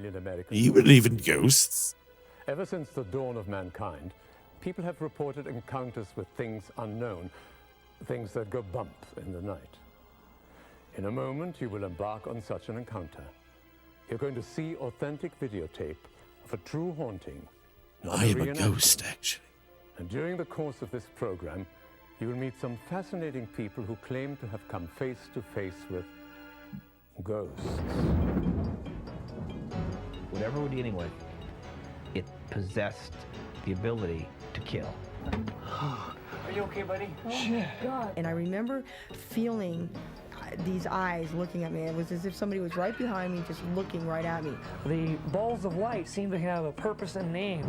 million Americans. You believe in ghosts? Ever since the dawn of mankind, people have reported encounters with things unknown, things that go bump in the night. In a moment, you will embark on such an encounter. You're going to see authentic videotape of a true haunting. I am a ghost, actually. And during the course of this program, you will meet some fascinating people who claim to have come face to face with ghosts. Whatever we're dealing with, it possessed the ability to kill. Are you okay, buddy? Oh my God. And I remember feeling these eyes looking at me. It was as if somebody was right behind me, just looking right at me. The balls of light seem to have a purpose and name.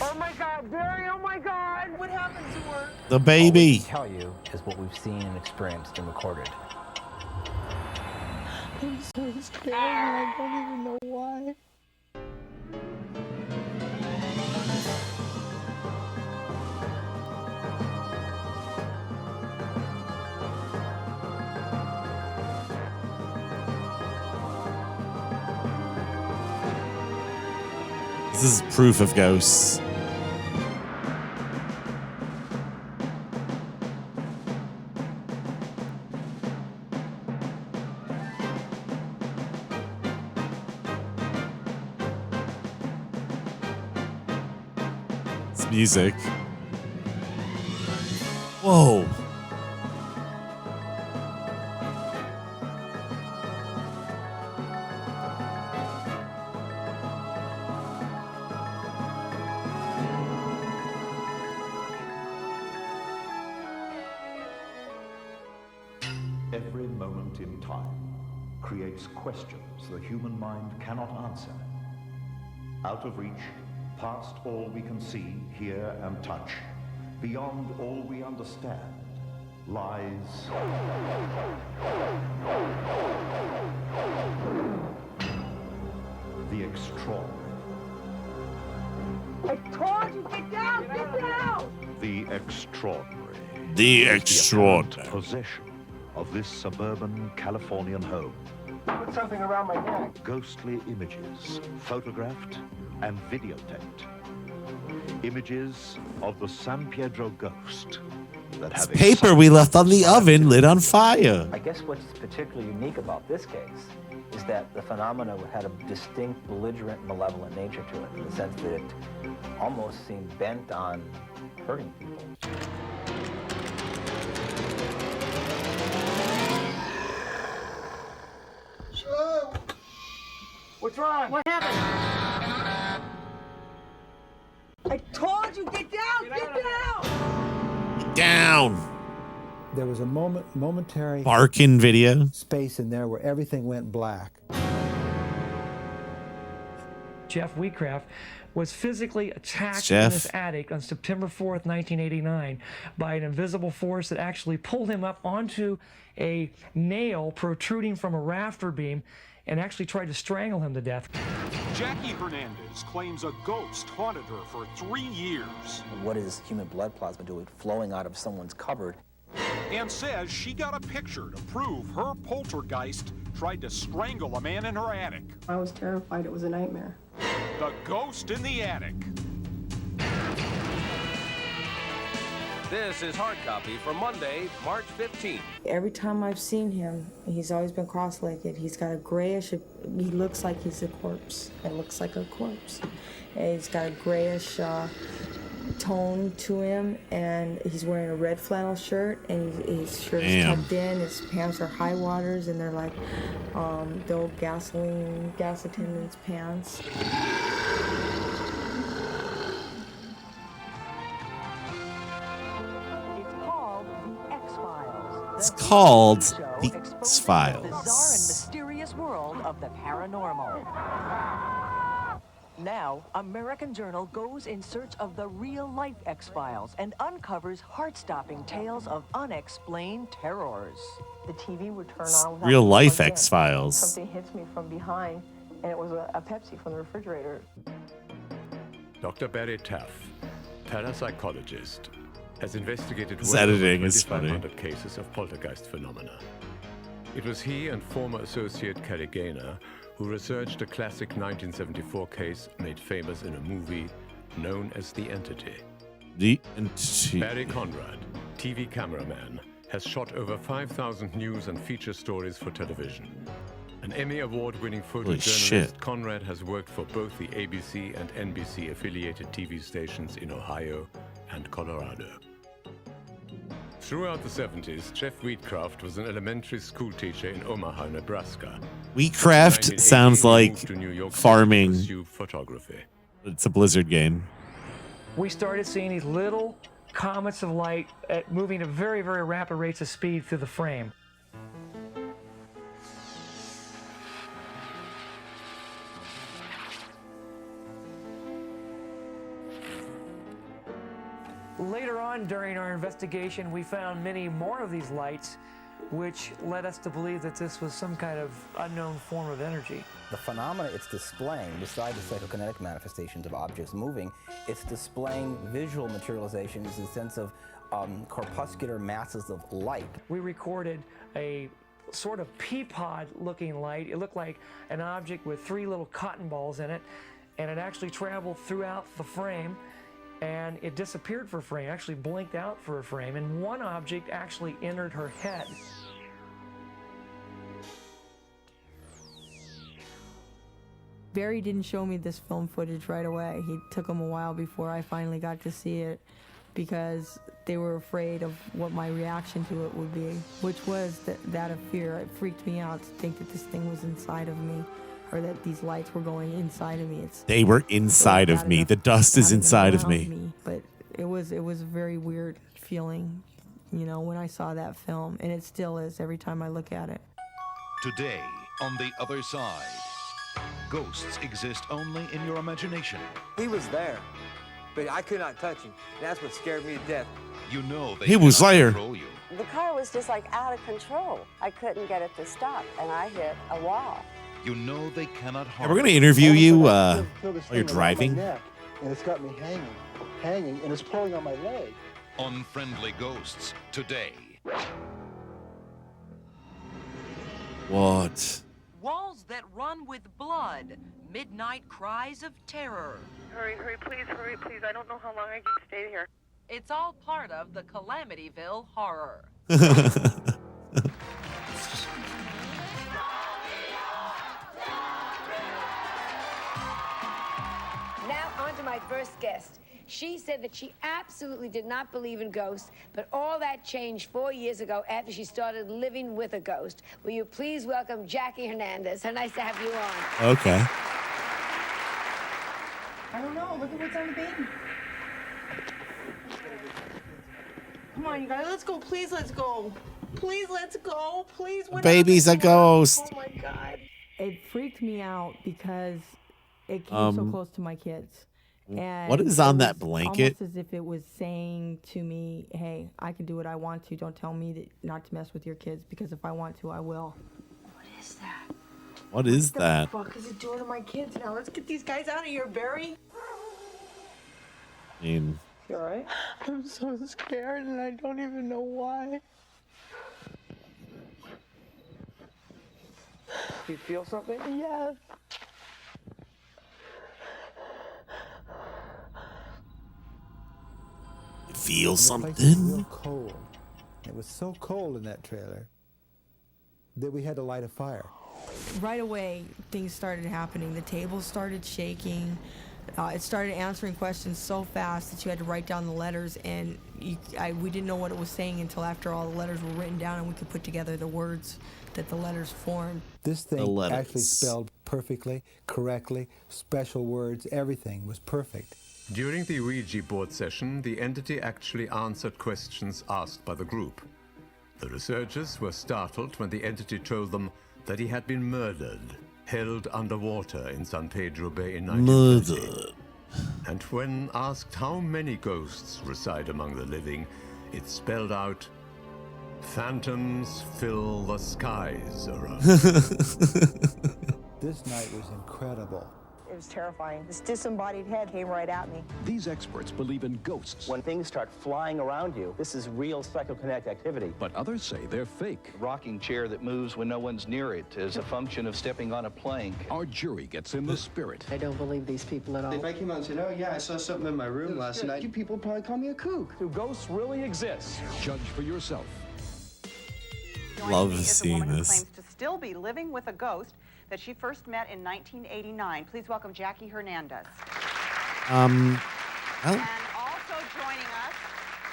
Oh my God, Barry! Oh my God! What happened to her? The baby. All we can tell you is what we've seen and experienced and recorded. I'm so scared. I don't even know why. This is proof of ghosts. It's music. Whoa. Every moment in time creates questions the human mind cannot answer. Out of reach, past all we can see, hear, and touch, beyond all we understand, lies the extraordinary. I told you, get down! Get down! The extraordinary. The apparent extraordinary. possession of this suburban Californian home. Put something around my neck. Ghostly images, photographed and videotaped. Images of the San Pedro ghost that It's have paper we left on the oven lit on fire. I guess what's particularly unique about this case is that the phenomena had a distinct, belligerent, malevolent nature to it, in the sense that it almost seemed bent on hurting people. What's wrong? What happened? I told you, get down! Get down! Down. There was a momentary Barkin video. space in there where everything went black. Jeff Wheatcraft was physically attacked Jeff. in this attic on September 4th, 1989 by an invisible force that actually pulled him up onto a nail protruding from a rafter beam and actually tried to strangle him to death. Jackie Hernandez claims a ghost haunted her for 3 years. What is human blood plasma doing flowing out of someone's cupboard? And says she got a picture to prove her poltergeist tried to strangle a man in her attic. I was terrified. It was a nightmare. The Ghost in the Attic. This is hard copy for Monday, March 15th. Every time I've seen him, he's always been cross-legged. He's got a grayish, he looks like he's a corpse. It looks like a corpse. And he's got a grayish tone to him, and he's wearing a red flannel shirt, and his shirt is tucked in, his pants are high waters, and they're like the old gas attendant's pants. It's called The Bizarre and X-Files. mysterious world of the paranormal. Now, American Journal goes in search of the real-life X-Files and uncovers heart-stopping tales of unexplained terrors. The TV would turn on. without Real life plugged in. X-Files. Something hits me from behind, and it was a Pepsi from the refrigerator. Dr. Barry Taff, parapsychologist, has investigated His well over editing is funny. 2,500 cases of poltergeist phenomena. It was he and former associate Cary Gaynor who researched a classic 1974 case made famous in a movie known as The Entity. The Entity. Barry Conrad, TV cameraman, has shot over 5,000 news and feature stories for television. An Emmy Award-winning photojournalist, Conrad has worked for both the ABC and NBC-affiliated TV stations in Ohio and Colorado. Throughout the 70s, Jeff Wheatcraft was an elementary school teacher in Omaha, Nebraska. Wheatcraft sounds like farming. Photography. It's a Blizzard game. We started seeing these little comets of light moving at very, very rapid rates of speed through the frame. Later on during our investigation, we found many more of these lights, which led us to believe that this was some kind of unknown form of energy. The phenomena it's displaying, besides the psychokinetic manifestations of objects moving, it's displaying visual materializations in the sense of corpuscular masses of light. We recorded a sort of pea pod-looking light. It looked like an object with 3 little cotton balls in it, and it actually traveled throughout the frame, and it disappeared for a frame, actually blinked out for a frame, and one object actually entered her head. Barry didn't show me this film footage right away. He took him a while before I finally got to see it because they were afraid of what my reaction to it would be, which was that of fear. It freaked me out to think that this thing was inside of me, or that these lights were going inside of me. They were inside of me. The dust is inside of me. But it was a very weird feeling, you know, when I saw that film, and it still is every time I look at it. Today, on the other side, ghosts exist only in your imagination. He was there, but I could not touch him. That's what scared me to death. You know they He was cannot there. control you. The car was just like out of control. I couldn't get it to stop, and I hit a wall. You know they cannot harm. We're going to interview you while you're driving. And it's got me hanging, and it's pulling on my leg. Unfriendly ghosts today. What? Walls that run with blood. Midnight cries of terror. Hurry, please, I don't know how long I can stay here. It's all part of the Calamityville horror. Now on to my first guest. She said that she absolutely did not believe in ghosts, but all that changed 4 years ago after she started living with a ghost. Will you please welcome Jackie Hernandez? So nice to have you on. Okay. I don't know. Look at what's on the baby. Come on, you guys. Let's go. Please, let's go. Please, let's go. Please. Baby's a ghost. Oh, my God. It freaked me out because it came so close to my kids. And what is on that blanket? Almost as if it was saying to me, hey, I can do what I want to. Don't tell me not to mess with your kids, because if I want to, I will. What is that? What is that? What the fuck is it doing to my kids now? Let's get these guys out of here, Barry. I mean, You all right? I'm so scared, and I don't even know why. Do you feel something? Yes. feel The place was something? real cold. It was so cold in that trailer that we had to light a fire. Right away, things started happening. The table started shaking. It started answering questions so fast that you had to write down the letters, and we didn't know what it was saying until after all the letters were written down and we could put together the words that the letters formed. This thing actually spelled perfectly, correctly, special words, everything was perfect. During the Ouija board session, the entity actually answered questions asked by the group. The researchers were startled when the entity told them that he had been murdered, held underwater in San Pedro Bay in 1930. And when asked how many ghosts reside among the living, it spelled out, "Phantoms fill the skies around." This night was incredible. It was terrifying. This disembodied head came right at me. These experts believe in ghosts. When things start flying around you, this is real psychokinetic activity. But others say they're fake. A rocking chair that moves when no one's near it is a function of stepping on a plank. Our jury gets in the spirit. I don't believe these people at all. If I came out and said, oh yeah, I saw something in my room last night, you people would probably call me a kook. Do ghosts really exist? Judge for yourself. Love seeing Who this. claims to still be living with a ghost that she first met in 1989. Please welcome Jackie Hernandez. Well, And also joining us,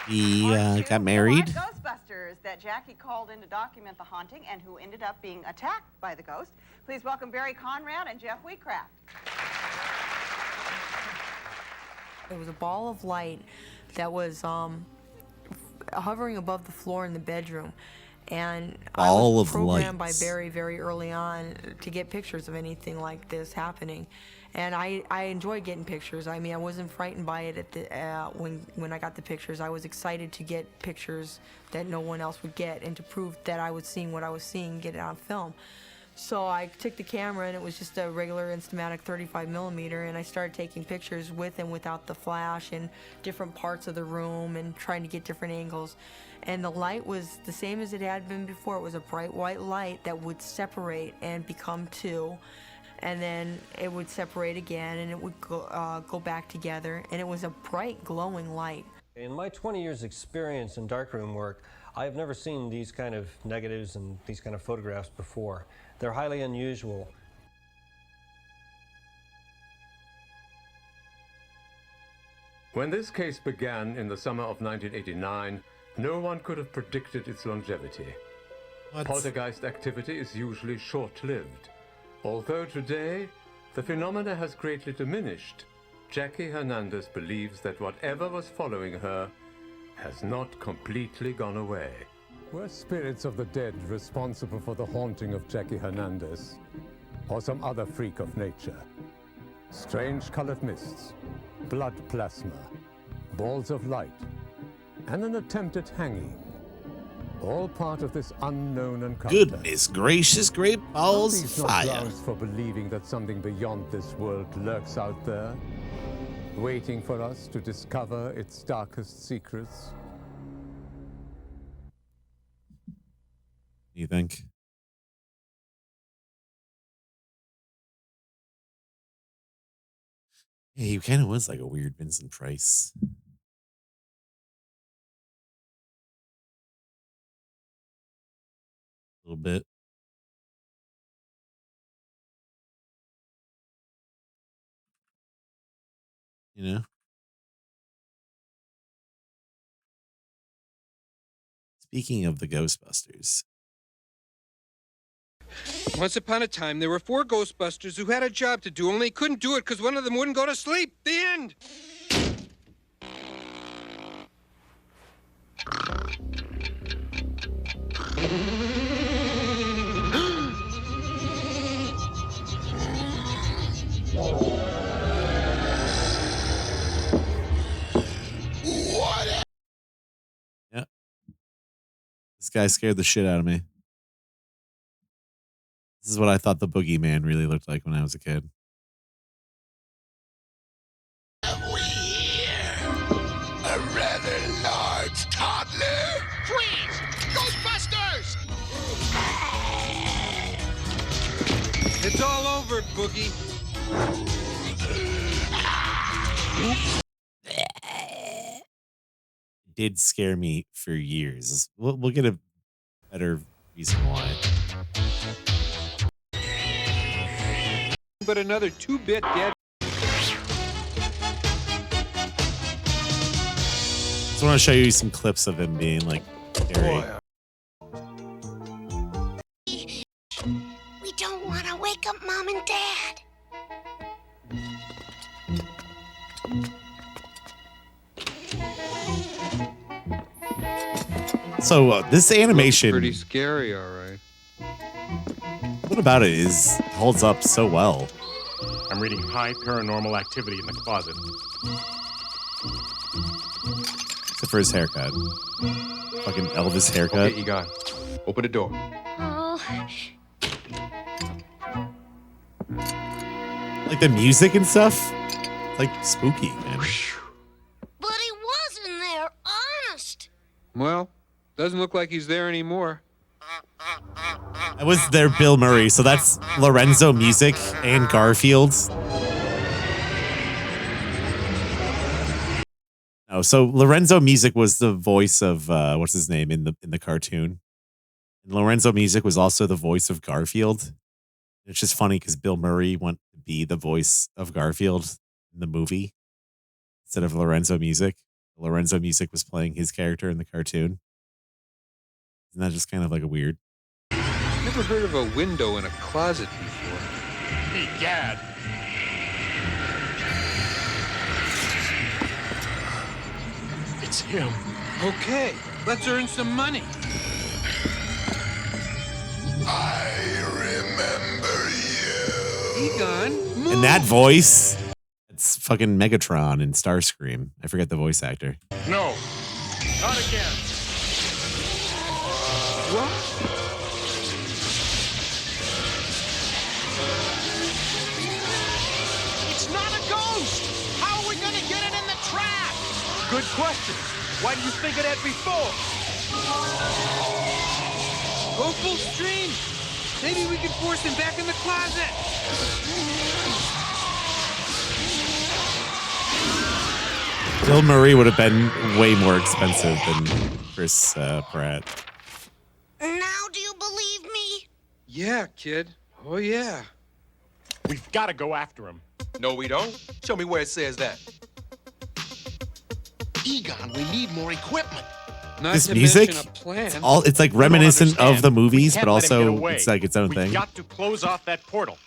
he got married. Ghostbusters that Jackie called in to document the haunting and who ended up being attacked by the ghost. Please welcome Barry Conrad and Jeff Wheatcraft. It was a ball of light that was hovering above the floor in the bedroom. And I was programmed by Barry very early on to get pictures of anything like this happening. And I enjoyed getting pictures. I mean, I wasn't frightened by it at the, when I got the pictures. I was excited to get pictures that no one else would get and to prove that I was seeing what I was seeing, get it on film. So I took the camera, and it was just a regular Instamatic 35mm, and I started taking pictures with and without the flash and different parts of the room and trying to get different angles. And the light was the same as it had been before. It was a bright white light that would separate and become two, and then it would separate again, and it would go back together, and it was a bright glowing light. In my 20 years experience in darkroom work, I've never seen these kind of negatives and these kind of photographs before. They're highly unusual. When this case began in the summer of 1989, no one could have predicted its longevity. Poltergeist activity is usually short-lived. Although today, the phenomena has greatly diminished, Jackie Hernandez believes that whatever was following her has not completely gone away. Were spirits of the dead responsible for the haunting of Jackie Hernandez, or some other freak of nature? Strange colored mists, blood plasma, balls of light, and an attempted hanging. All part of this unknown encounter. Goodness gracious, great balls of fire. Grounds for believing that something beyond this world lurks out there, waiting for us to discover its darkest secrets. You think? Yeah, he kind of was like a weird Vincent Price. A little bit. You know? Speaking of the Ghostbusters. Once upon a time, there were 4 Ghostbusters who had a job to do, only they couldn't do it because one of them wouldn't go to sleep. The end. Yeah. This guy scared the shit out of me. This is what I thought the boogeyman really looked like when I was a kid. A rather large toddler. Freeze! Ghostbusters! It's all over, Boogie. Did scare me for years. We'll get a better reason why. But another 2-bit dead. Just want to show you some clips of him being like scary. We don't want to wake up Mom and Dad. So this animation, Pretty scary, all right. what about it is holds up so well? I'm reading high paranormal activity in the closet. Except for his haircut. Fucking Elvis haircut. Okay, Egon, open the door. Oh. Like Like the music and stuff. Like spooky, man. But he was in there, honest. Well, doesn't look like he's there anymore. That was their Bill Murray, so that's Lorenzo Music and Garfield. Oh, so Lorenzo Music was the voice of what's his name in the cartoon. And Lorenzo Music was also the voice of Garfield. It's just funny because Bill Murray wanted to be the voice of Garfield in the movie instead of Lorenzo Music. Lorenzo Music was playing his character in the cartoon. Isn't that just kind of like a weird? Never heard of a window in a closet before. Egad. It's him. Okay, let's earn some money. I remember you. Egon, move. And that voice, it's fucking Megatron in Starscream. I forget the voice actor. No, not again. What? It's not a ghost. How are we going to get it in the trap? Good question. Why did you think of that before? Go full stream. Maybe we can force him back in the closet. Bill Murray would have been way more expensive than Chris Pratt. Now do you believe me? Yeah, kid. Oh, yeah. We've got to go after him. No, we don't. Show me where it says that. Egon, we need more equipment. Not This to music, mention a plan. it's like reminiscent of the movies, but also it's like its own We've thing. got to close off that portal.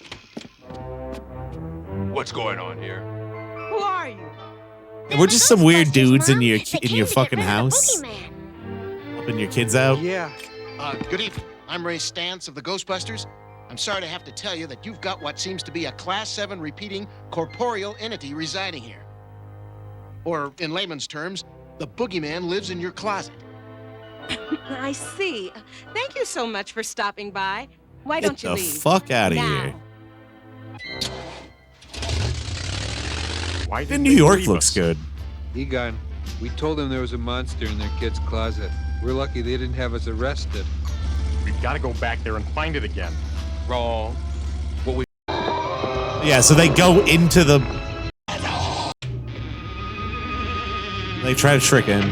What's going on here? Who are you? And we're just some weird dudes in your fucking rid of the house, boogeyman. helping your kids out. Yeah. Good evening. I'm Ray Stantz of the Ghostbusters. I'm sorry to have to tell you that you've got what seems to be a Class 7 repeating corporeal entity residing here. Or, in layman's terms, the boogeyman lives in your closet. I see. Thank you so much for stopping by. Why Get don't you the leave? fuck out of now? here. Why And didn't New they York leave looks us? good. Egon, we told them there was a monster in their kid's closet. We're lucky they didn't have us arrested. We've got to go back there and find it again. Wrong. What we Yeah, so they go into the. They try to trick him.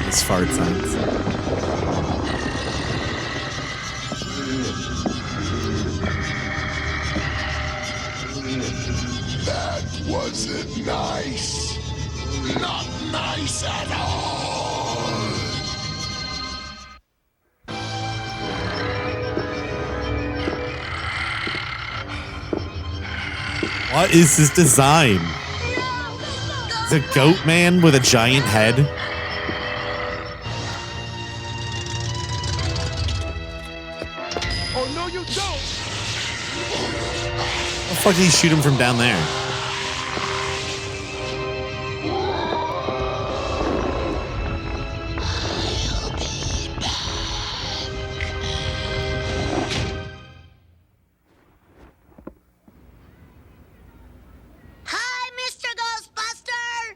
His fart sounds. That wasn't nice. Not nice at all. What is this design? It's a goat man with a giant head. Oh, no, you don't. How the fuck did he shoot him from down there? Hi, Mr. Ghostbuster.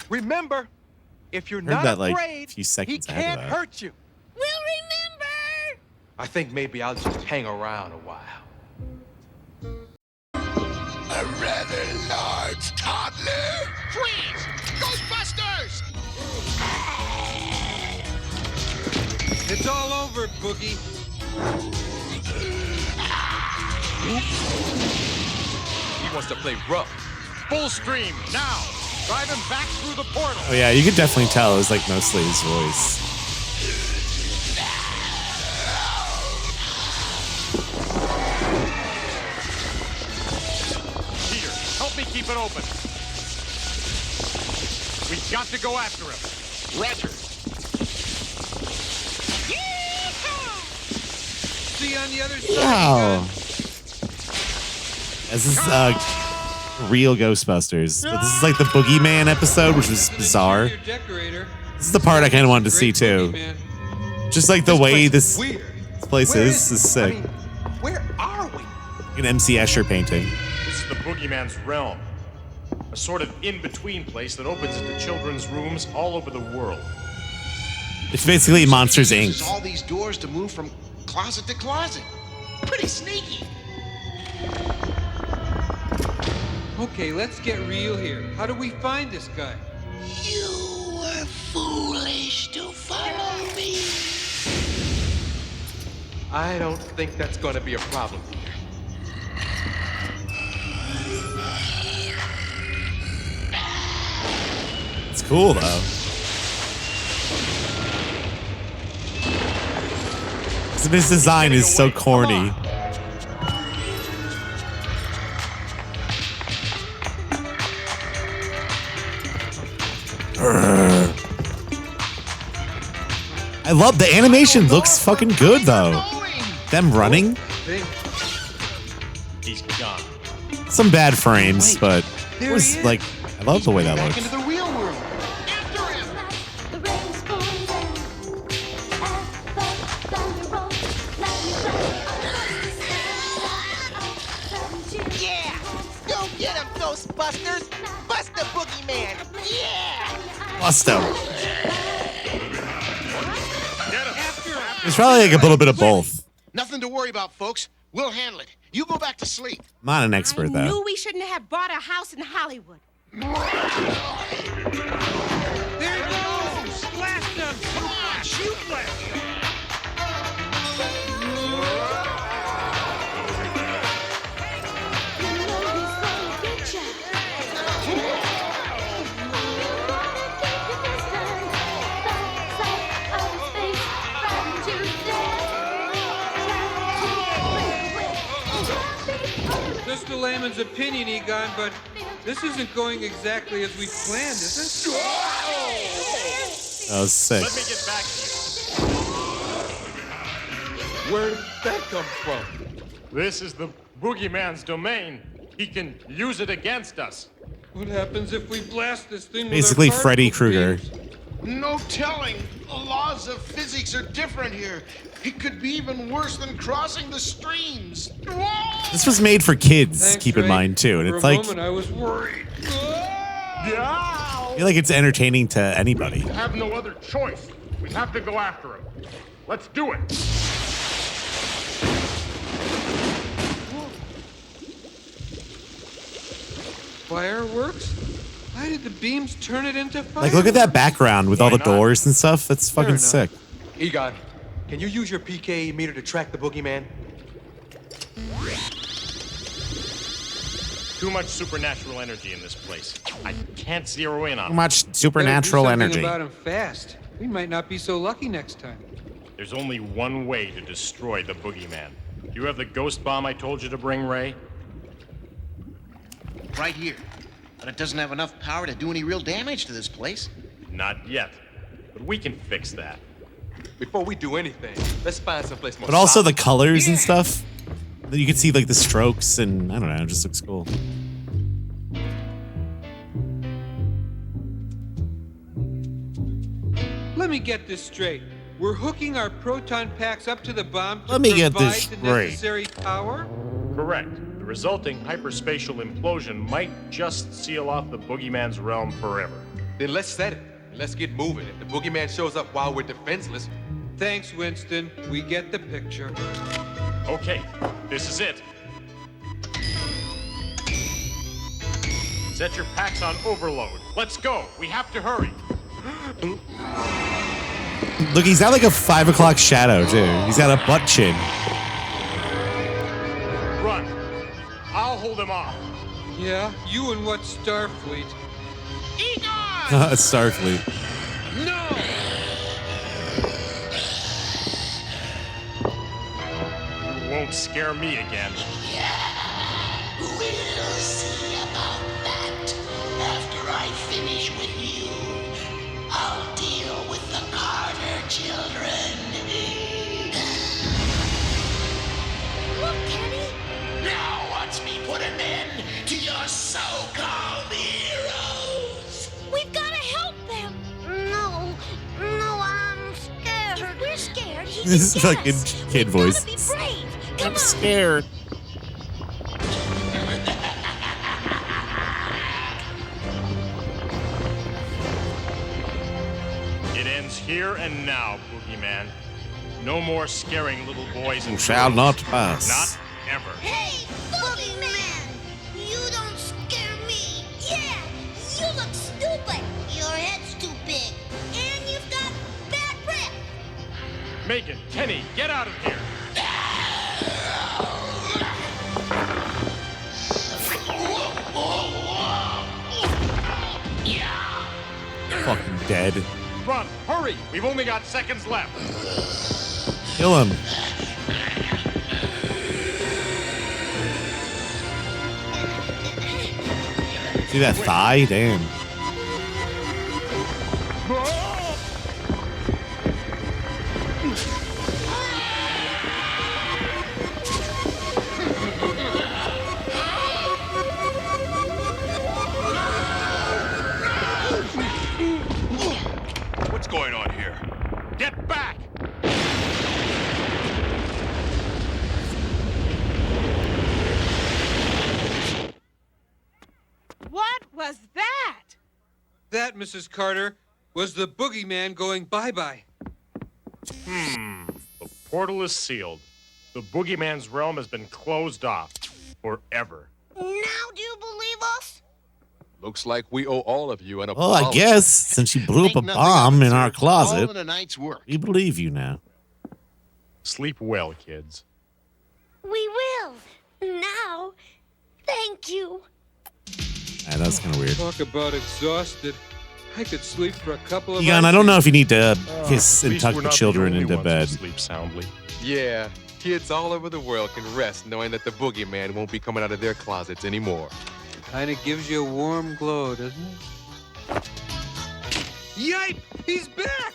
remember, if you're Heard not that, like, afraid, few he seconds after can't that. hurt you. We'll remember. I think maybe I'll just hang around a while. A rather large toddler. Freeze! Ghostbusters! It's all over, Boogie. He wants to play rough. Full stream, now! Drive him back through the portal! Oh yeah, you could definitely tell it was like mostly his voice. Peter, help me keep it open. We've got to go after him. Roger. See you on the other side. Wow. This is real Ghostbusters. But this is like the Boogeyman episode, which was bizarre. Your decorator. This is the part I kind of wanted to see too. Just like the way this place is sick. I mean, where are we? An MC Escher painting. This is the boogeyman's realm. A sort of in-between place that opens into children's rooms all over the world. It's basically Monsters Uses Inc. all these doors to move from closet to closet. Pretty sneaky. Okay, let's get real here. How do we find this guy? You were foolish to follow me. I don't think that's going to be a problem here. It's cool though. This design is so corny. I love the animation. Looks fucking good though. Them running. He's gone. Some bad frames, but it was like I love the way that Back looks. into the real world. Yeah! Go get him, Ghostbusters! Bust the boogeyman! Yeah! Bust him. It's probably like a little bit of both. Nothing to worry about, folks. We'll handle it. You go back to sleep. I'm not an expert Knew though. we shouldn't have bought a house in Hollywood. There he goes! Blast him! Come on, shoot blast him! Just a layman's opinion, Egon, but this isn't going exactly as we planned, is it? That was sick. Let me get back to you. Where did that come from? This is the boogeyman's domain. He can use it against us. What happens if we blast this thing Basically with our Freddy particle Krueger. beams? No telling. The laws of physics are different here. It could be even worse than crossing the streams. This was made for kids, Thanks, keep in Ray. mind too. And For it's a like moment, I was worried. I feel like it's entertaining to anybody. We have no other choice. We have to go after him. Let's do it. Fireworks? Why did the beams turn it into fire? Like look at that background with all the doors and stuff. That's fucking enough. sick. Egon, can you use your PKE meter to track the boogeyman? Too much supernatural energy in this place. I can't zero in on Too him. much supernatural Better do energy. something about him fast. We might not be so lucky next time. There's only one way to destroy the boogeyman. Do you have the ghost bomb I told you to bring, Ray? Right here. But it doesn't have enough power to do any real damage to this place. Not yet. But we can fix that. Before we do anything, let's find someplace more But also the solid. colors and stuff. You can see like the strokes and I don't know, it just looks cool. Let me get this straight. We're hooking our proton packs up to the bomb to Let me get provide this the straight. necessary power? Correct. The resulting hyperspatial implosion might just seal off the boogeyman's realm forever. Then let's set it. And let's get moving. If the boogeyman shows up while we're defenseless. Thanks, Winston. We get the picture. Okay, this is it. Set your packs on overload. Let's go. We have to hurry. Look, he's got like a 5 o'clock shadow too. He's got a butt chin. Run. I'll hold him off. Yeah? You and what Starfleet? Starfleet. No! You won't scare me again. We'll see about that after I finish with you. I'll deal with the Carter children. Look, Kenny! Now watch me put an end to your so-called heroes. We've got to help them! No, This is fucking kid voice. Be brave. I'm scared. It ends here and now, Boogeyman. No more scaring little boys and You shall girls. not pass. Not ever. Hey, Boogeyman! You don't scare me. Yeah, you look stupid. Your head's too big. And you've got bad breath. Megan, Kenny, get out of here. Fucking dead. Run, hurry. We've only got seconds left. Kill him. See that thigh? Damn. What's going on here? Get back! What was that? That, Mrs. Carter, was the boogeyman going bye-bye. The portal is sealed. The Boogeyman's realm has been closed off forever. Now do you believe us? Looks like we owe all of you an Well, I apology. guess since you blew up a Think nothing bomb of it, in sir. our closet, All in a night's work. we believe you now. Sleep well, kids. We will. Now, thank you. Ah, that's kind of weird. Talk about exhausted. I could sleep for a couple of Egon, hours. I don't know if you need to kiss At and least tuck we're the not children only into ones bed. who sleep soundly. Yeah, kids all over the world can rest knowing that the boogeyman won't be coming out of their closets anymore. Kind of gives you a warm glow, doesn't it? Yipe! He's back!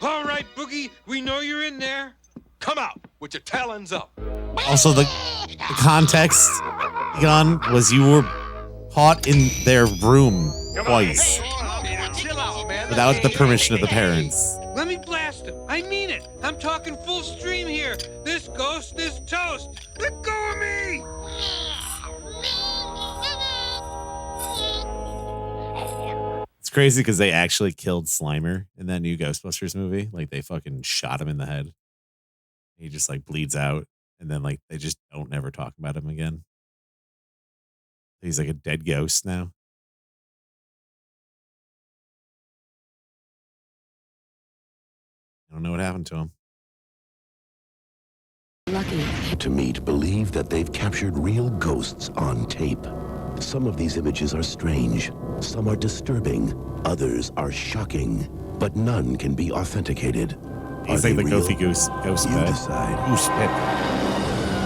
All right, Boogie, we know you're in there. Come out with your talons up. Also, the context, Egon, was you were caught in their room twice Chill out, man. without the permission of the parents. Let me blast him. I mean it. I'm talking full stream here. This ghost is toast. Let go of me! It's crazy because they actually killed Slimer in that new Ghostbusters movie. Like they fucking shot him in the head. He just like bleeds out, and then like they just don't never talk about him again. He's like a dead ghost now. I don't know what happened to him. Lucky to meet believe that they've captured real ghosts on tape. Some of these images are strange, some are disturbing, others are shocking, but none can be authenticated. He's Are like they the real? Gothy Goose ghost You bed. decide. Goose pip.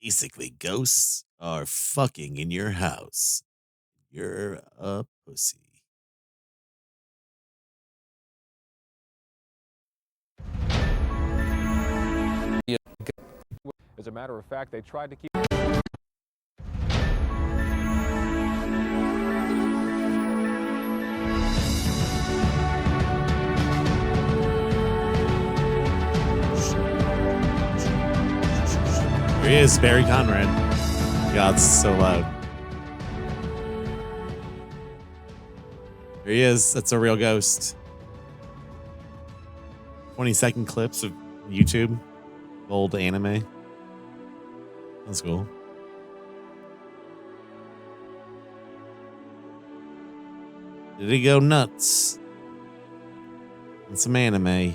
Basically, ghosts are fucking in your house. You're a pussy. As a matter of fact, they tried to keep. Here he is, Barry Conrad. God, it's so loud. Here he is. That's a real ghost. 20-second clips of YouTube. Old anime. That's cool. Did he go nuts? On some anime.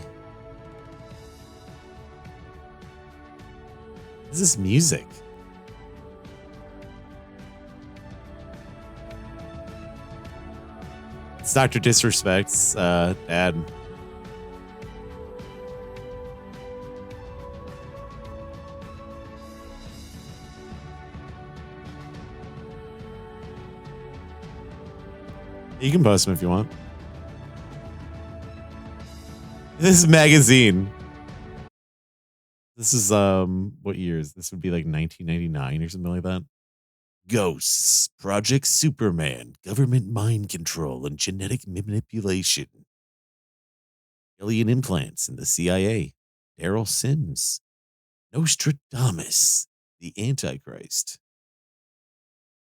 What is this music? It's Dr. Disrespect's dad. You can post them if you want. This is magazine. This is what years? This would be like 1999 or something like that. Ghosts, Project Superman, government mind control and genetic manipulation. Alien implants in the CIA. Daryl Sims. Nostradamus, the Antichrist.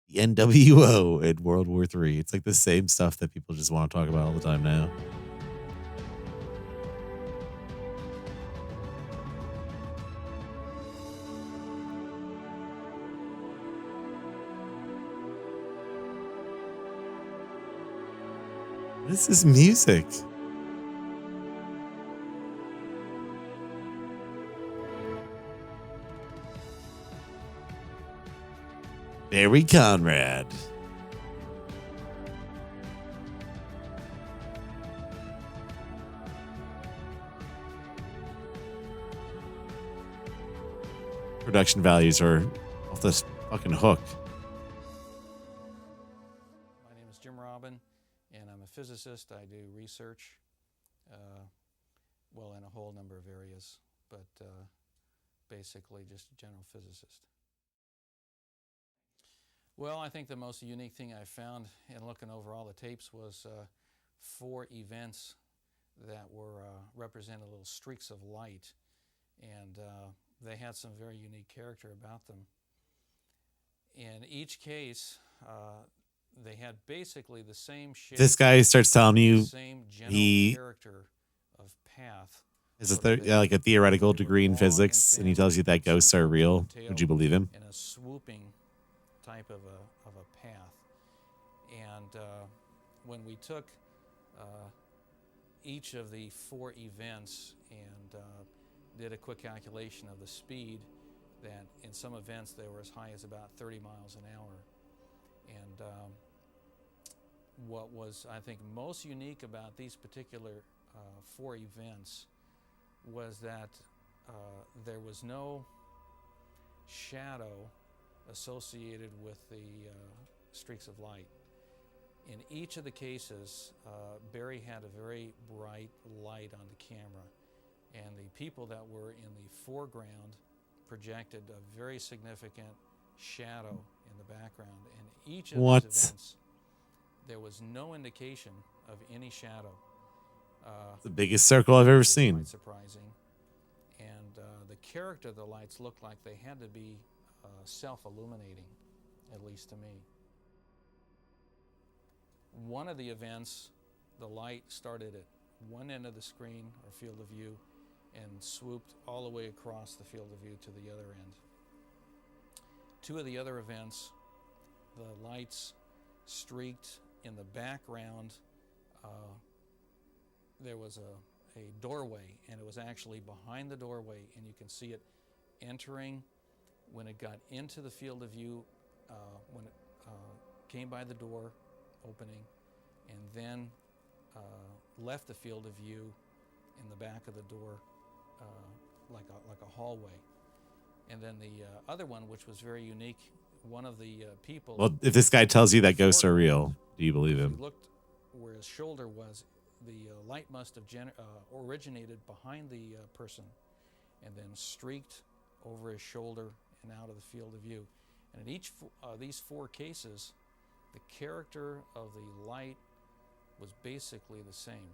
The NWO in World War III. It's like the same stuff that people just want to talk about all the time now. What is this music? Barry Conrad. Production values are off this fucking hook. My name is Jim Robin, and I'm a physicist. I do research, well, in a whole number of areas, but basically just a general physicist. Well, I think the most unique thing I found in looking over all the tapes was 4 events that were represented little streaks of light, and they had some very unique character about them. In each case, they had basically the same shape. This guy starts telling you same he character of path. is like a theoretical degree in physics, and he tells you that ghosts are real. Would you believe him? In a swooping type of a path. And when we took each of the 4 events and did a quick calculation of the speed, that in some events they were as high as about 30 miles an hour. And what was, I think, most unique about these particular 4 events was that there was no shadow associated with the streaks of light. In each of the cases, Barry had a very bright light on the camera, and the people that were in the foreground projected a very significant shadow in the background. And each of these events, there was no indication of any shadow. The biggest circle I've ever seen. Quite surprising. And the character of the lights looked like they had to be self-illuminating, at least to me. One of the events, the light started at one end of the screen or field of view and swooped all the way across the field of view to the other end. 2 of the other events, the lights streaked in the background. There was a doorway, and it was actually behind the doorway, and you can see it entering when it got into the field of view, when it came by the door opening, and then left the field of view in the back of the door like a hallway. And then the other one, which was very unique, one of the people... Well, if this guy tells you that ghosts are real, do you believe him? If you looked where his shoulder was, the light must have originated behind the person and then streaked over his shoulder and out of the field of view. And in each these 4 cases, the character of the light was basically the same,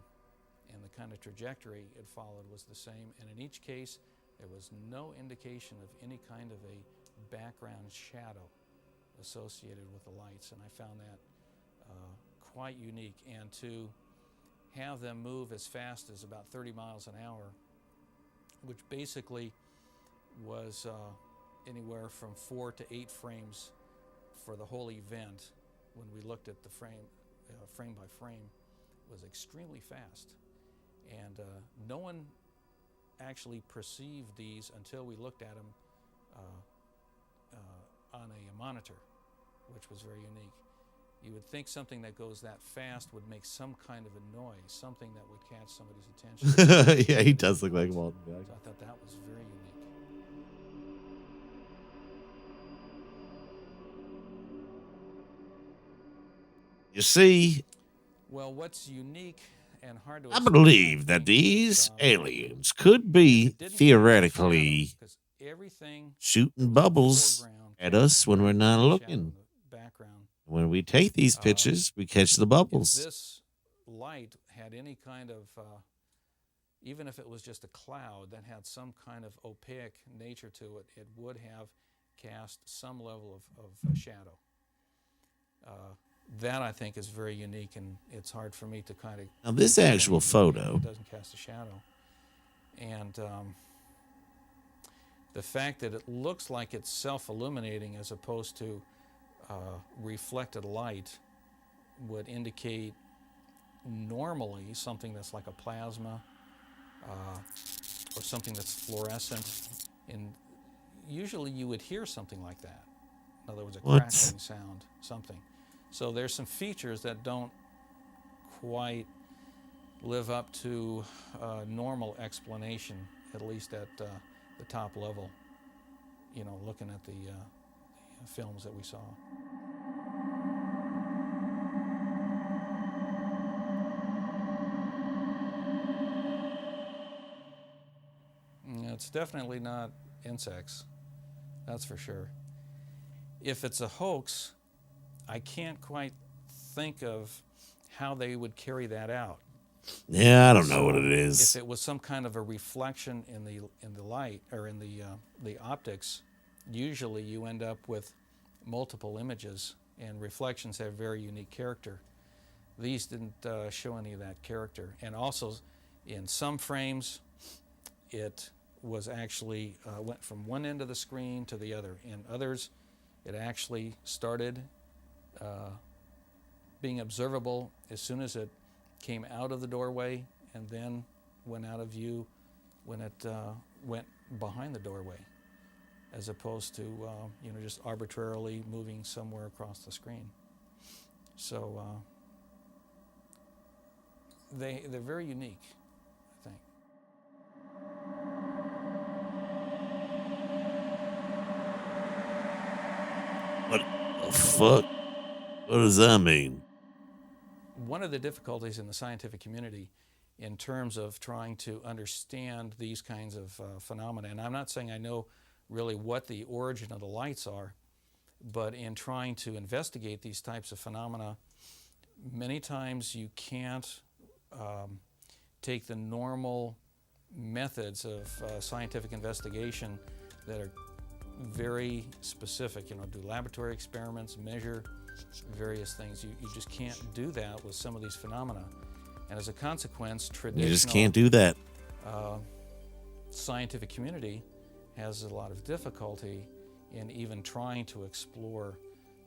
and the kind of trajectory it followed was the same. And in each case, there was no indication of any kind of a background shadow associated with the lights, and I found that quite unique. And to have them move as fast as about 30 miles an hour, which basically was anywhere from 4 to 8 frames for the whole event, when we looked at the frame by frame, was extremely fast. And no one actually perceived these until we looked at them on a monitor, which was very unique. You would think something that goes that fast would make some kind of a noise, something that would catch somebody's attention. Yeah, he does look like Walton Beck. So I thought that was very unique. You see, well, what's unique and hard to I believe that these aliens could be theoretically everything shooting bubbles at us when we're not looking. Background. When we take these pictures, we catch the If bubbles. this light had any kind of, even if it was just a cloud that had some kind of opaque nature to it, it would have cast some level of shadow. That I think is very unique, and it's hard for me to kind of. Now this actual photo it doesn't cast a shadow, and the fact that it looks like it's self-illuminating as opposed to reflected light would indicate normally something that's like a plasma or something that's fluorescent, and usually you would hear something like that. In other words, a crackling sound, something. So there's some features that don't quite live up to normal explanation, at least at the top level, you know, looking at the films that we saw. It's definitely not insects, that's for sure. If it's a hoax, I can't quite think of how they would carry that out. Yeah, I don't know what it is. If it was some kind of a reflection in the light or in the optics, usually you end up with multiple images, and reflections have very unique character. These didn't show any of that character, and also in some frames, it was actually went from one end of the screen to the other. In others, it actually started being observable as soon as it came out of the doorway, and then went out of view when it went behind the doorway, as opposed to you know, just arbitrarily moving somewhere across the screen. So they're very unique, I think. What the fuck? What does that mean? One of the difficulties in the scientific community in terms of trying to understand these kinds of phenomena, and I'm not saying I know really what the origin of the lights are, but in trying to investigate these types of phenomena, many times you can't take the normal methods of scientific investigation that are very specific, you know, do laboratory experiments, measure various things. You just can't do that with some of these phenomena. And as a consequence, traditional... You just can't do that. Scientific community has a lot of difficulty in even trying to explore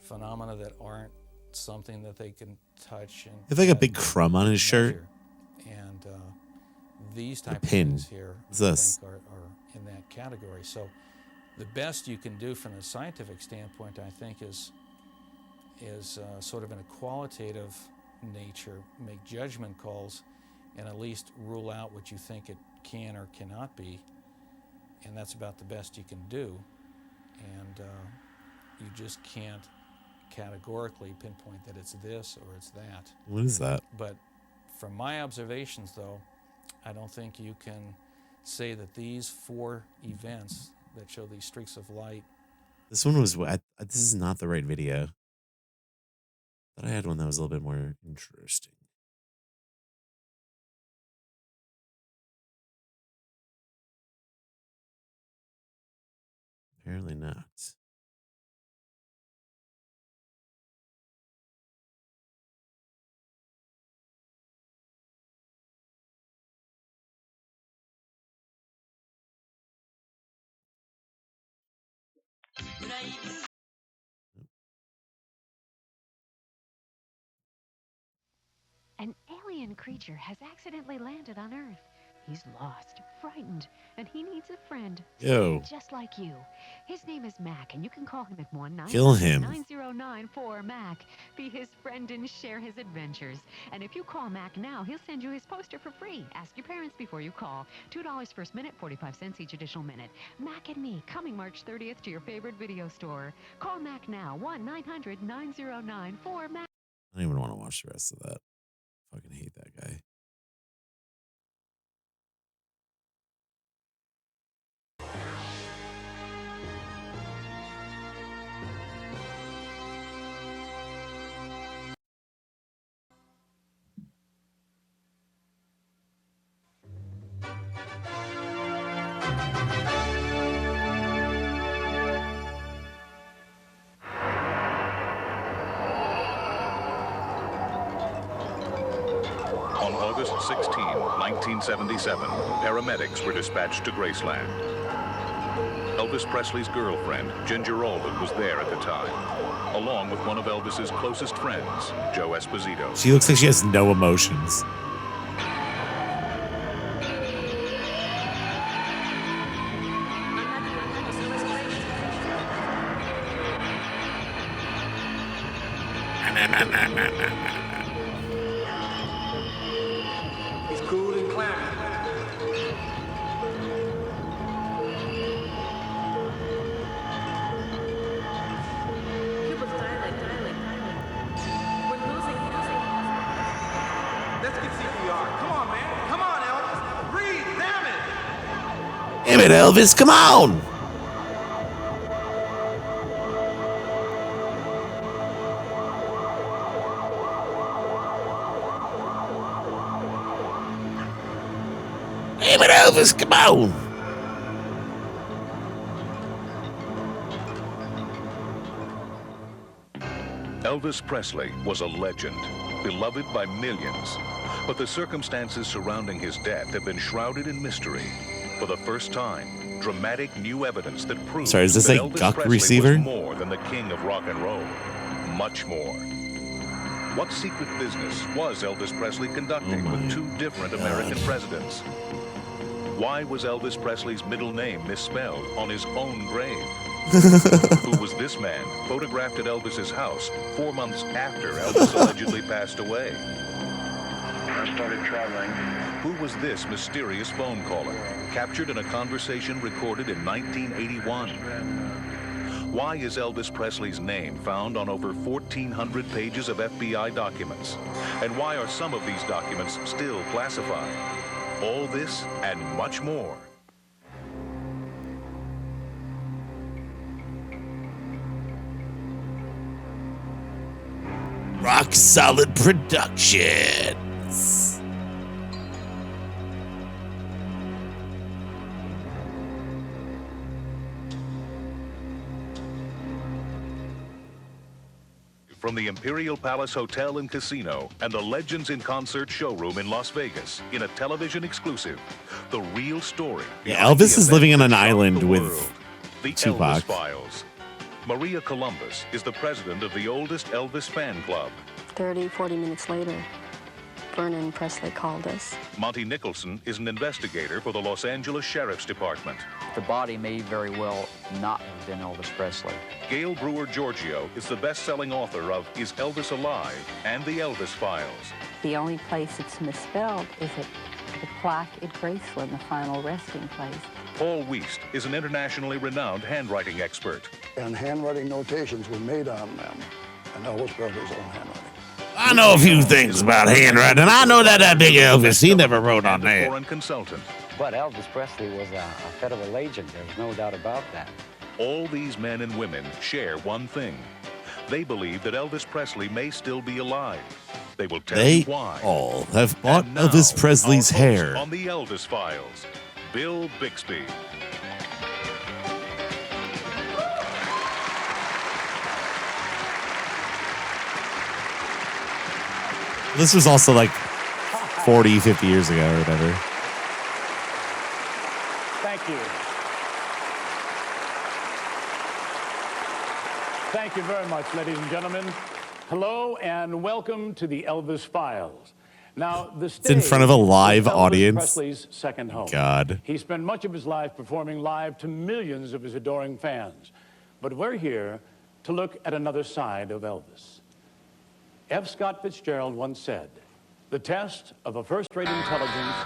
phenomena that aren't something that they can touch. And It's like a big crumb on his shirt. And these type of pin. things here, What's I this? think, are in that category. So the best you can do from the scientific standpoint, I think, is sort of in a qualitative nature, make judgment calls, and at least rule out what you think it can or cannot be, and that's about the best you can do. And you just can't categorically pinpoint that it's this or it's that. What is that? But from my observations, though, I don't think you can say that these 4 events that show these streaks of light. This one was. This is not the right video. Thought I had one that was a little bit more interesting. Apparently not. An alien creature has accidentally landed on Earth. He's lost, frightened, and he needs a friend. Yo. Just like you. His name is Mac, and you can call him at 1-900-9094-MAC. Be his friend and share his adventures. And if you call Mac now, he'll send you his poster for free. Ask your parents before you call. $2 first minute, 45 cents each additional minute. Mac and Me, coming March 30th to your favorite video store. Call Mac now, 1-900-9094-MAC. I don't even want to watch the rest of that. Fucking hate that guy. August 16, 1977, paramedics were dispatched to Graceland. Elvis Presley's girlfriend, Ginger Alden, was there at the time, along with one of Elvis's closest friends, Joe Esposito. She looks like she has no emotions. He's cool and clammy. Let's get CPR. Come on, man. Come on, Elvis. Breathe, damn it. Damn it, Elvis, come on! Damn it, Elvis, come on! Elvis Presley was a legend, beloved by millions. But the circumstances surrounding his death have been shrouded in mystery. For the first time, dramatic new evidence that proves Sorry, is this that a Elvis Guck Presley receiver? was more than the king of rock and roll. Much more. What secret business was Elvis Presley conducting with two different American presidents? Why was Elvis Presley's middle name misspelled on his own grave? Who was this man photographed at Elvis's house 4 months after Elvis allegedly passed away? I started traveling. Who was this mysterious phone caller, captured in a conversation recorded in 1981? Why is Elvis Presley's name found on over 1,400 pages of FBI documents? And why are some of these documents still classified? All this and much more. Rock Solid Productions. From the Imperial Palace Hotel and Casino and the Legends in Concert showroom in Las Vegas in a television exclusive, the real story. Yeah, Elvis is living on an island with the Tupac. Elvis Files. Maria Columbus is the president of the oldest Elvis fan club. 30, 40 minutes later, Vernon Presley called us. Monty Nicholson is an investigator for the Los Angeles Sheriff's Department. The body may very well not have been Elvis Presley. Gail Brewer Giorgio is the best-selling author of Is Elvis Alive? And the Elvis Files. The only place it's misspelled is at the plaque at Graceland, the final resting place. Paul Wiest is an internationally renowned handwriting expert. And handwriting notations were made on them, and Elvis Presley's own handwriting. I know a few things about handwriting. I know that big Elvis, he never wrote on there. Foreign consultant. But Elvis Presley was a federal agent. There's no doubt about that. All these men and women share one thing. They believe that Elvis Presley may still be alive. They will tell you why. They all have bought Elvis Presley's our host hair. On the Elvis Files, Bill Bixby. This was also like 40, 50 years ago or whatever. Thank you. Thank you very much, ladies and gentlemen. Hello and welcome to the Elvis Files. Now, the stage It's in front of a live is Elvis audience. Presley's second home. God. He spent much of his life performing live to millions of his adoring fans. But we're here to look at another side of Elvis. F. Scott Fitzgerald once said, "The test of a first-rate intelligence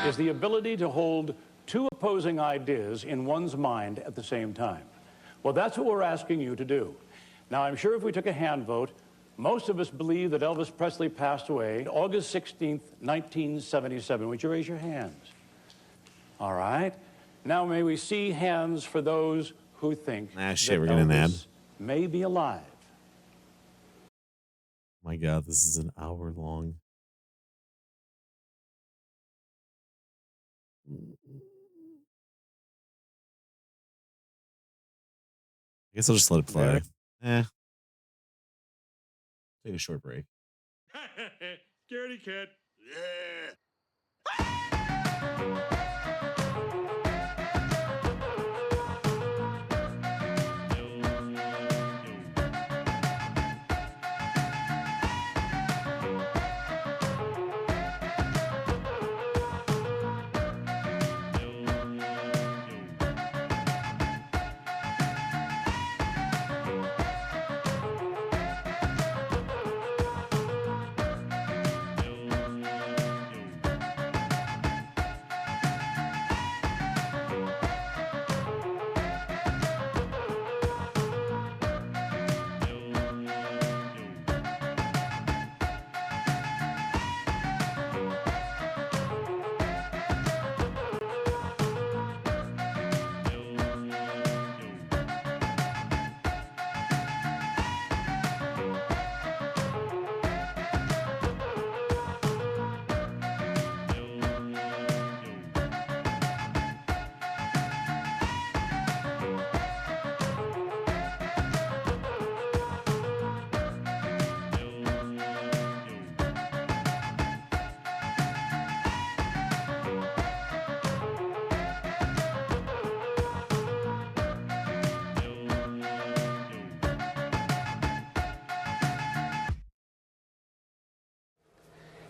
is the ability to hold two opposing ideas in one's mind at the same time." Well, that's what we're asking you to do. Now, I'm sure if we took a hand vote, most of us believe that Elvis Presley passed away August 16th, 1977. Would you raise your hands? All right. Now, may we see hands for those who think Shit, we're that getting an ad. Elvis may be alive. My God, this is an hour long. I guess I'll just let it play. Take a short break. Scaredy cat. Yeah.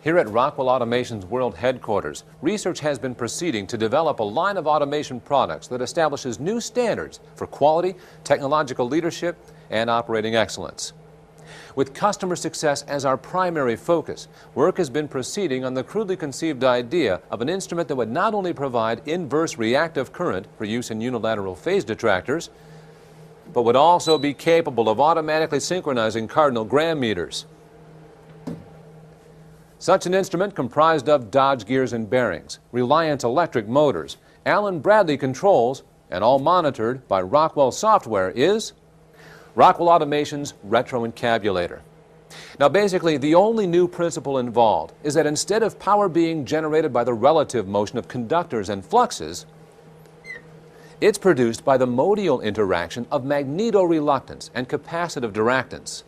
Here at Rockwell Automation's world headquarters, research has been proceeding to develop a line of automation products that establishes new standards for quality, technological leadership, and operating excellence. With customer success as our primary focus, work has been proceeding on the crudely conceived idea of an instrument that would not only provide inverse reactive current for use in unilateral phase detractors, but would also be capable of automatically synchronizing cardinal gram meters. Such an instrument, comprised of Dodge gears and bearings, Reliant electric motors, Allen Bradley controls, and all monitored by Rockwell software, is Rockwell Automation's retroencabulator. Now basically, the only new principle involved is that instead of power being generated by the relative motion of conductors and fluxes, it's produced by the modial interaction of magnetoreluctance and capacitive diractance.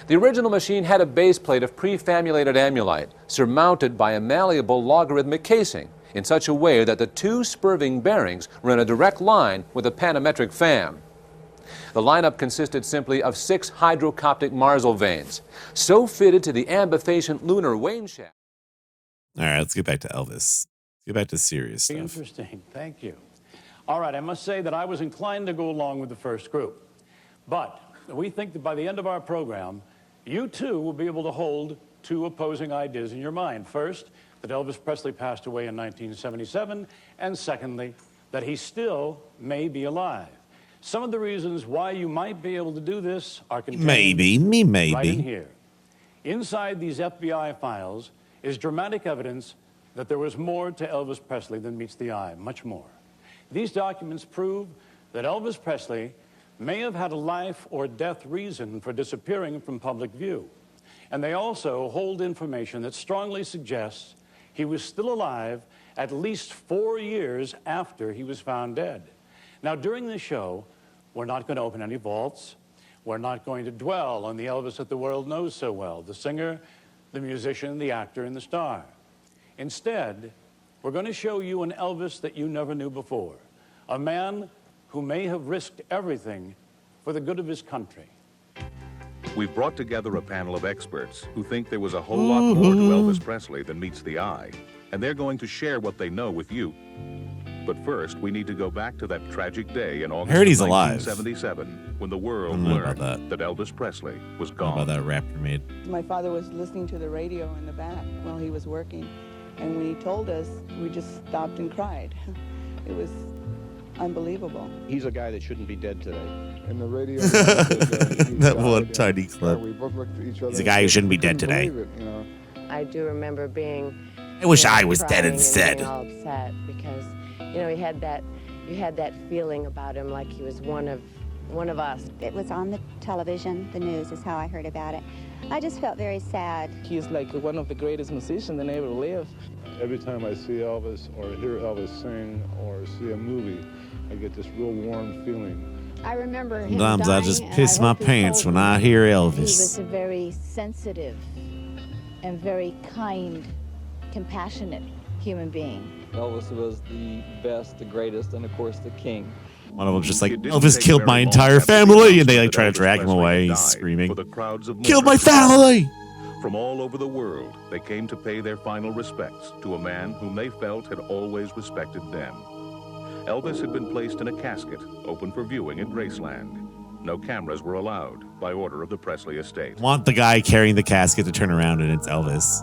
The original machine had a base plate of prefamulated amulite surmounted by a malleable logarithmic casing in such a way that the two spurving bearings were in a direct line with a panometric fam. The lineup consisted simply of 6 hydrocoptic Marsal vanes, so fitted to the ambifacient lunar wane shaft. All right, let's get back to Elvis. Let's get back to serious stuff. Interesting. Thank you. All right, I must say that I was inclined to go along with the first group. But we think that by the end of our program, you too will be able to hold 2 opposing ideas in your mind. First, that Elvis Presley passed away in 1977, and secondly, that he still may be alive. Some of the reasons why you might be able to do this are contained maybe right in here. Inside these FBI files is dramatic evidence that there was more to Elvis Presley than meets the eye, much more. These documents prove that Elvis Presley may have had a life or death reason for disappearing from public view. And they also hold information that strongly suggests he was still alive at least 4 years after he was found dead. Now, during this show, we're not going to open any vaults. We're not going to dwell on the Elvis that the world knows so well, the singer, the musician, the actor, and the star. Instead, we're going to show you an Elvis that you never knew before, a man who may have risked everything for the good of his country. We've brought together a panel of experts who think there was a whole lot more to Elvis Presley than meets the eye, and they're going to share what they know with you. But first, we need to go back to that tragic day in August of 1977 when the world learned that Elvis Presley was gone. How about that Raptor made? My father was listening to the radio in the back while he was working, and when he told us, we just stopped and cried. It was unbelievable. He's a guy that shouldn't be dead today. And the radio that one tiny clip. We both looked at each other. He's a guy who shouldn't be dead today. I do remember being. I wish I was dead instead. All upset because, you know, you had that feeling about him, like he was one of us. It was on the television. The news is how I heard about it. I just felt very sad. He's like one of the greatest musicians that ever lived. Every time I see Elvis or hear Elvis sing or see a movie, I get this real warm feeling. I remember him Sometimes I dying, just and piss I my hope he pants told when me I hear Elvis. He was a very sensitive and very kind, compassionate human being. Elvis was the best, the greatest, and of course the king. One of them just like, It didn't Elvis take killed very my long entire after the family, and they like announcement try to that drag him Elvis Presley away. had He's died screaming, for the crowds of "Killed my mourners to gather. family!" From all over the world, they came to pay their final respects to a man whom they felt had always respected them. Elvis had been placed in a casket, open for viewing at Graceland. No cameras were allowed by order of the Presley estate. Want the guy carrying the casket to turn around, and it's Elvis.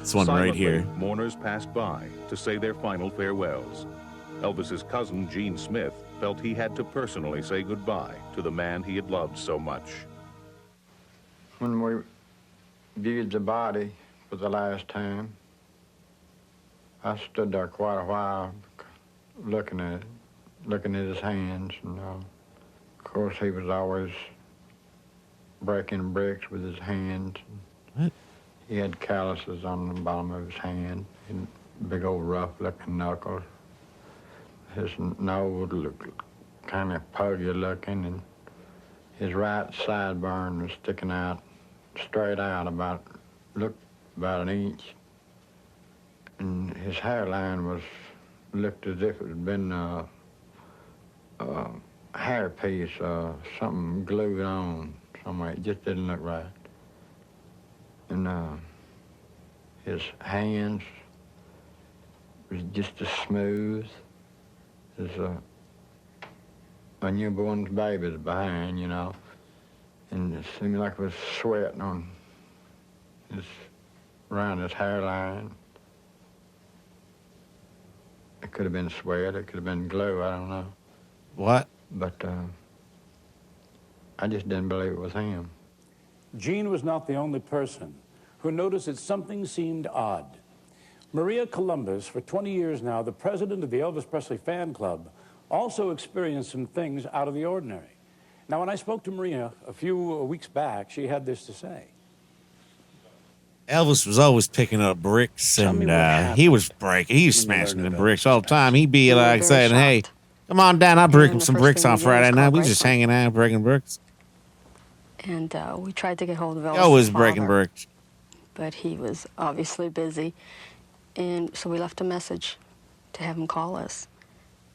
This one right Silently, here. mourners passed by to say their final farewells. Elvis's cousin, Gene Smith, felt he had to personally say goodbye to the man he had loved so much. When we viewed the body for the last time, I stood there quite a while looking at his hands. And, of course, he was always breaking bricks with his hands. What? He had calluses on the bottom of his hand and big old rough-looking knuckles. His nose looked kind of puggy looking, and his right sideburn was sticking out straight out looked about an inch. And his hairline looked as if it had been a hairpiece, something glued on somewhere. It just didn't look right. And his hands was just as smooth as a newborn's baby's behind, you know. And it seemed like it was sweating around his hairline. It could have been sweat, it could have been glue, I don't know. What? But I just didn't believe it was him. Gene was not the only person who noticed that something seemed odd. Maria Columbus, for 20 years now, the president of the Elvis Presley fan club, also experienced some things out of the ordinary. Now, when I spoke to Maria a few weeks back, she had this to say. Elvis was always picking up bricks, and he was smashing the bricks all the time. He'd be like saying, "Hey, come on down, I'll break some bricks on Friday night. We just hanging out, breaking bricks." And we tried to get hold of Elvis' Always breaking father, bricks. but he was obviously busy. And so we left a message to have him call us.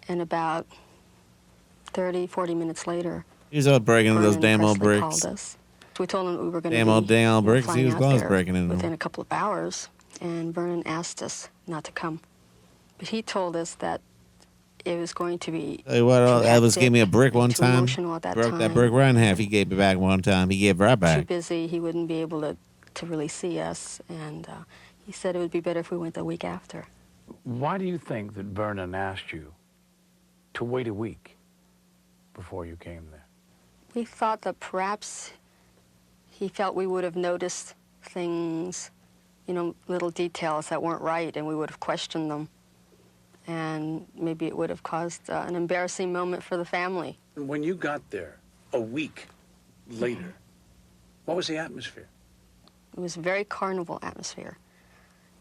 And about 30, 40 minutes later, He was out breaking those damn old Presley bricks. called us. So we told him that we were going to Damn old bricks. He flying was out always there breaking in them. within a couple of hours. And Vernon asked us not to come. But he told us that it was going to be Tell you what, Elvis gave me a brick one too time. emotional at that Broke time. that brick right in half. He gave it back one time. He gave it right Too back. busy. He wouldn't be able to really see us. And he said it would be better if we went the week after. Why do you think that Vernon asked you to wait a week before you came there? We thought that perhaps he felt we would have noticed things, little details that weren't right, and we would have questioned them. And maybe it would have caused an embarrassing moment for the family. When you got there a week later, what was the atmosphere? It was a very carnival atmosphere.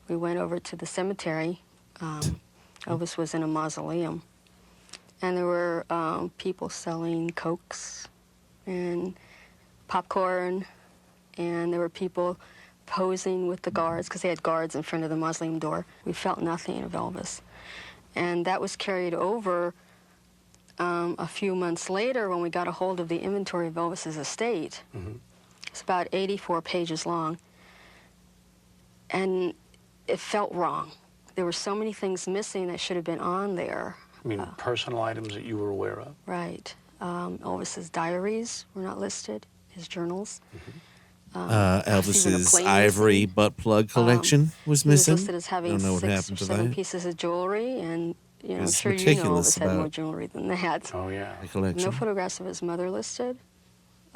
We went over to the cemetery. Elvis was in a mausoleum. And there were people selling Cokes and popcorn. And there were people posing with the guards, because they had guards in front of the mausoleum door. We felt nothing of Elvis. And that was carried over a few months later when we got a hold of the inventory of Elvis's estate. Mm-hmm. It's about 84 pages long. And it felt wrong. There were so many things missing that should have been on there. I mean, personal items that you were aware of? Right. Elvis's diaries were not listed, his journals. Elvis's ivory butt plug collection was missing. He was listed as having I don't know what 6 happened or to 7 that. pieces of jewelry, and I'm was sure meticulous Elvis had more about jewelry than that. Oh, yeah. The collection. No photographs of his mother listed.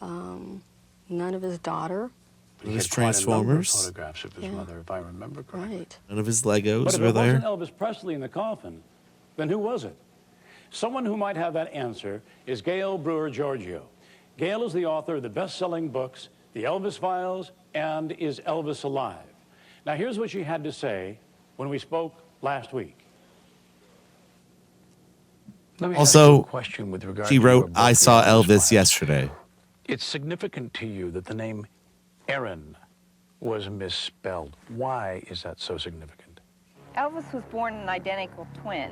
None of his daughter. None of his He had quite a number of Transformers. photographs of his mother, if I remember correctly. Right. None of his Legos But if were it there. wasn't Elvis Presley in the coffin, then who was it? Someone who might have that answer is Gail Brewer Giorgio. Gail is the author of the best-selling books, The Elvis Files and Is Elvis Alive? Now, here's what she had to say when we spoke last week. Let me ask you Also, a question with regard she to your wrote, book, "I The saw Elvis Elvis Files. yesterday." It's significant to you that the name Aaron, was misspelled. Why is that so significant? Elvis was born an identical twin.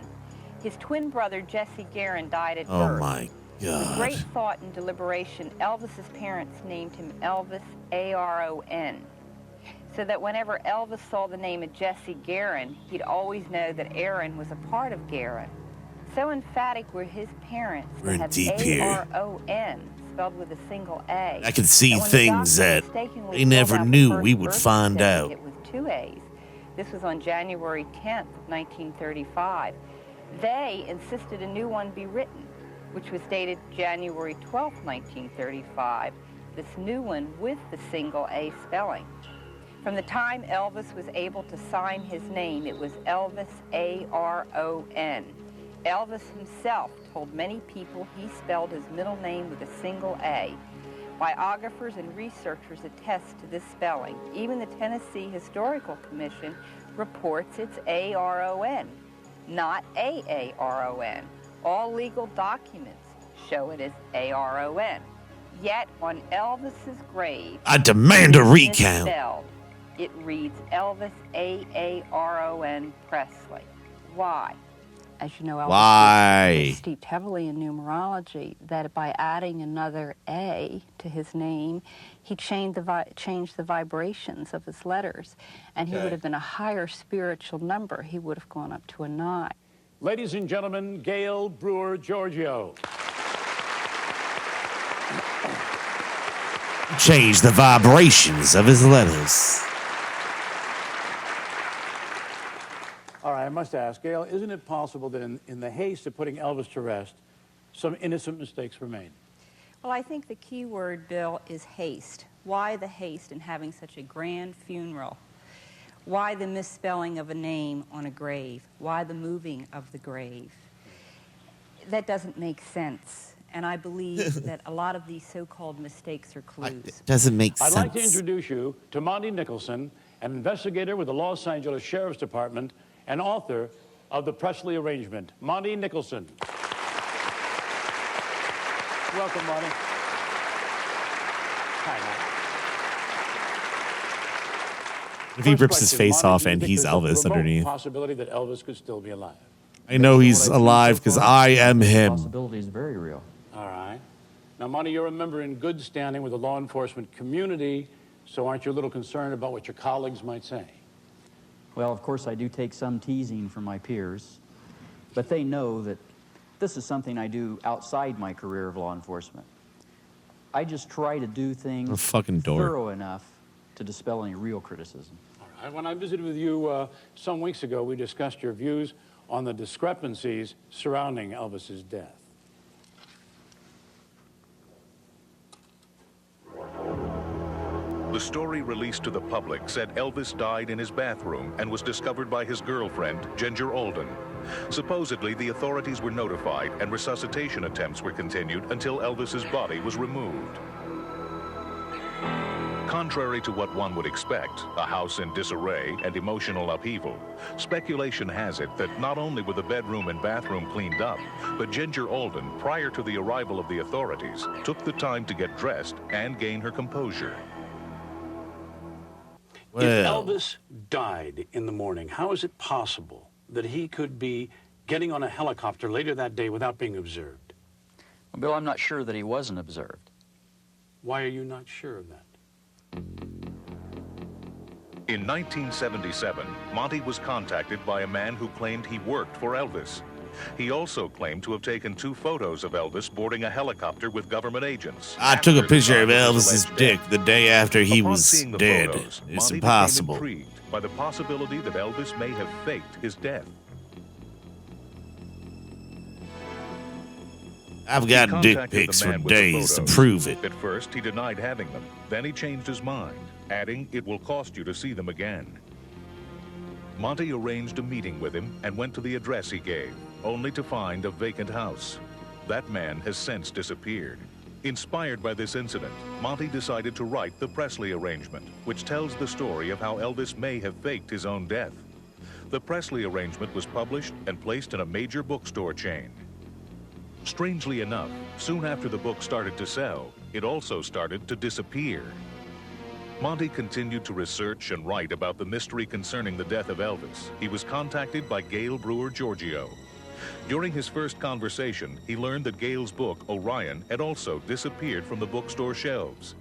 His twin brother, Jesse Garon, died at Oh birth. my With great God. thought and deliberation, Elvis's parents named him Elvis, A-R-O-N, so that whenever Elvis saw the name of Jesse Garon, he'd always know that Aaron was a part of Garon. So emphatic were his parents We're in to have deep here. A-R-O-N spelled with a single A. I can see And when the things doctor that mistakenly they never filled out the knew first we would birth find out. certificate with 2 A's. This was on January 10th, 1935. They insisted a new one be written, which was dated January 12th, 1935. This new one with the single A spelling. From the time Elvis was able to sign his name, it was Elvis, A-R-O-N. Elvis himself told many people he spelled his middle name with a single A. Biographers and researchers attest to this spelling. Even the Tennessee Historical Commission reports it's A-R-O-N, not A-A-R-O-N. All legal documents show it as A-R-O-N. Yet on Elvis's grave, I demand a it's recount. misspelled. It reads Elvis, A-A-R-O-N Presley. Why? As you know, Elvis Why? was steeped heavily in numerology, that by adding another A to his name, he changed the vibrations of his letters, and he would have been a higher spiritual number. He would have gone up to a 9. Ladies and gentlemen, Gail Brewer Giorgio. Change the vibrations of his letters. All right, I must ask, Gail, isn't it possible that in the haste of putting Elvis to rest, some innocent mistakes were made? Well, I think the key word, Bill, is haste. Why the haste in having such a grand funeral? Why the misspelling of a name on a grave? Why the moving of the grave? That doesn't make sense. And I believe that a lot of these so-called mistakes are clues. Doesn't make sense. I'd like to introduce you to Monty Nicholson, an investigator with the Los Angeles Sheriff's Department and author of The Presley Arrangement. Monty Nicholson. Welcome, Monty. Hi, If he rips his question, face Monty, off do you and think he's there's a Elvis remote underneath. possibility that Elvis could still be alive? I know he's alive because I am him. Possibility is very real. All right. Now, Monty, you're a member in good standing with the law enforcement community, so aren't you a little concerned about what your colleagues might say? Well, of course, I do take some teasing from my peers, but they know that this is something I do outside my career of law enforcement. I just try to do things What a fucking dork. thorough enough to dispel any real criticism. All right. When I visited with you some weeks ago, we discussed your views on the discrepancies surrounding Elvis's death. The story released to the public said Elvis died in his bathroom and was discovered by his girlfriend, Ginger Alden. Supposedly, the authorities were notified and resuscitation attempts were continued until Elvis's body was removed. Contrary to what one would expect, a house in disarray and emotional upheaval, speculation has it that not only were the bedroom and bathroom cleaned up, but Ginger Alden, prior to the arrival of the authorities, took the time to get dressed and gain her composure. If Elvis died in the morning, how is it possible that he could be getting on a helicopter later that day without being observed? Well, Bill, I'm not sure that he wasn't observed. Why are you not sure of that? In 1977, Monty was contacted by a man who claimed he worked for Elvis. He also claimed to have taken 2 photos of Elvis boarding a helicopter with government agents. I took a After the picture of time his Elvis's alleged dick death. the day after he Upon was seeing the dead. photos, It's Monty impossible. became intrigued by the possibility that Elvis may have faked his death. I've got He dick contacted the pics for man with the days to photos. prove it. At first, he denied having them. Then he changed his mind, adding, "It will cost you to see them again." Monty arranged a meeting with him and went to the address he gave, only to find a vacant house. That man has since disappeared. Inspired by this incident, Monty decided to write The Presley Arrangement, which tells the story of how Elvis may have faked his own death. The Presley Arrangement was published and placed in a major bookstore chain. Strangely enough, soon after the book started to sell, it also started to disappear. Monty continued to research and write about the mystery concerning the death of Elvis. He was contacted by Gail Brewer Giorgio. During his first conversation, he learned that Gail's book, Orion, had also disappeared from the bookstore shelves.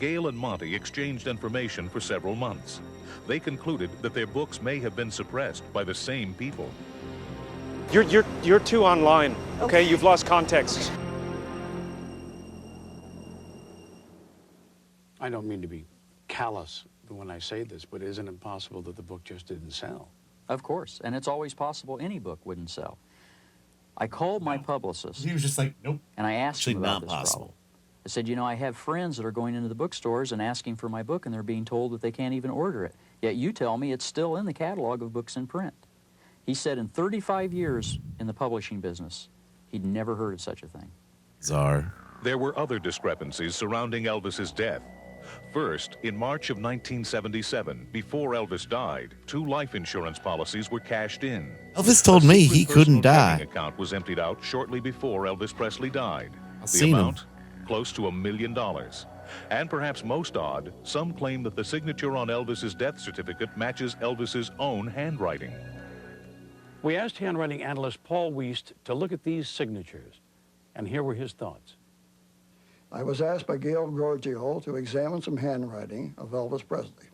Gail and Monty exchanged information for several months. They concluded that their books may have been suppressed by the same people. You're too online, okay? You've lost context. I don't mean to be callous when I say this, but isn't it possible that the book just didn't sell? Of course, and it's always possible any book wouldn't sell. I called my publicist. He was just like, nope. And I asked Actually, him about not this possible. problem. I said, you know, I have friends that are going into the bookstores and asking for my book, and they're being told that they can't even order it. Yet you tell me it's still in the catalog of books in print. He said in 35 years in the publishing business, he'd never heard of such a thing. Bizarre. There were other discrepancies surrounding Elvis's death. First, in March of 1977, before Elvis died, 2 life insurance policies were cashed in. Elvis told me he couldn't die. The account was emptied out shortly before Elvis Presley died. The seen amount, him. close to $1 million. And perhaps most odd, some claim that the signature on Elvis's death certificate matches Elvis's own handwriting. We asked handwriting analyst Paul Wiest to look at these signatures, and here were his thoughts. I was asked by Gail Giorgio to examine some handwriting of Elvis Presley.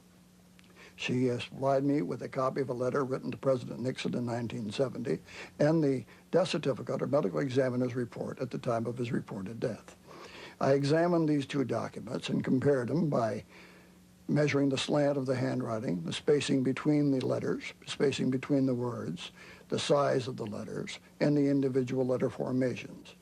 She supplied me with a copy of a letter written to President Nixon in 1970 and the death certificate or medical examiner's report at the time of his reported death. I examined these 2 documents and compared them by measuring the slant of the handwriting, the spacing between the letters, spacing between the words, the size of the letters, and the individual letter formations.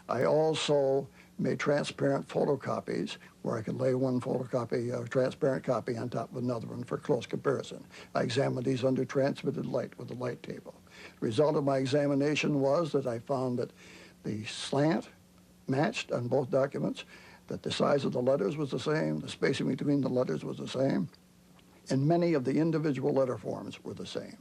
I also made transparent photocopies where I could lay one photocopy, a transparent copy on top of another one for close comparison. I examined these under transmitted light with a light table. The result of my examination was that I found that the slant matched on both documents, that the size of the letters was the same, the spacing between the letters was the same, and many of the individual letter forms were the same.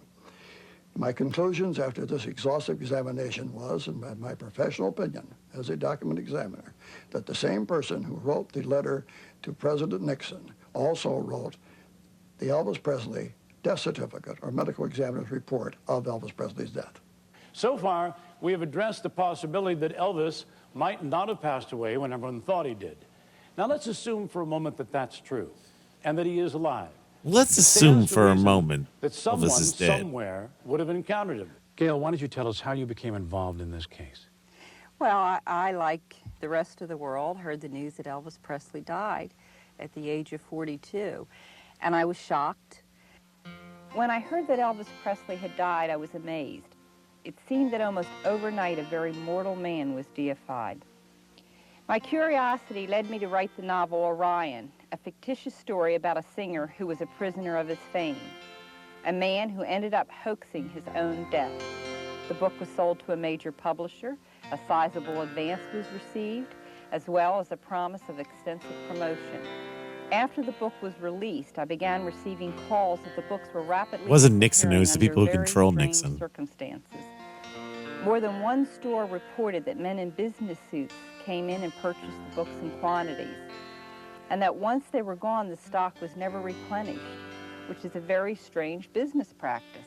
My conclusions after this exhaustive examination was, in my professional opinion as a document examiner, that the same person who wrote the letter to President Nixon also wrote the Elvis Presley death certificate or medical examiner's report of Elvis Presley's death. So far, we have addressed the possibility that Elvis might not have passed away when everyone thought he did. Now let's assume for a moment that that's true and that he is alive. Let's assume for a moment that someone Elvis is dead. somewhere would have encountered him. Gail, why don't you tell us how you became involved in this case? Well, I, like the rest of the world, heard the news that Elvis Presley died at the age of 42, and I was shocked. When I heard that Elvis Presley had died, I was amazed. It seemed that almost overnight a very mortal man was deified. My curiosity led me to write the novel Orion, a fictitious story about a singer who was a prisoner of his fame, a man who ended up hoaxing his own death. The book was sold to a major publisher, a sizable advance was received, as well as a promise of extensive promotion. After the book was released, I began receiving calls that the books were rapidly It wasn't Nixon, it was the disappearing people who under very controlled strange Nixon. circumstances. More than one store reported that men in business suits came in and purchased the books in quantities, and that once they were gone, the stock was never replenished, which is a very strange business practice.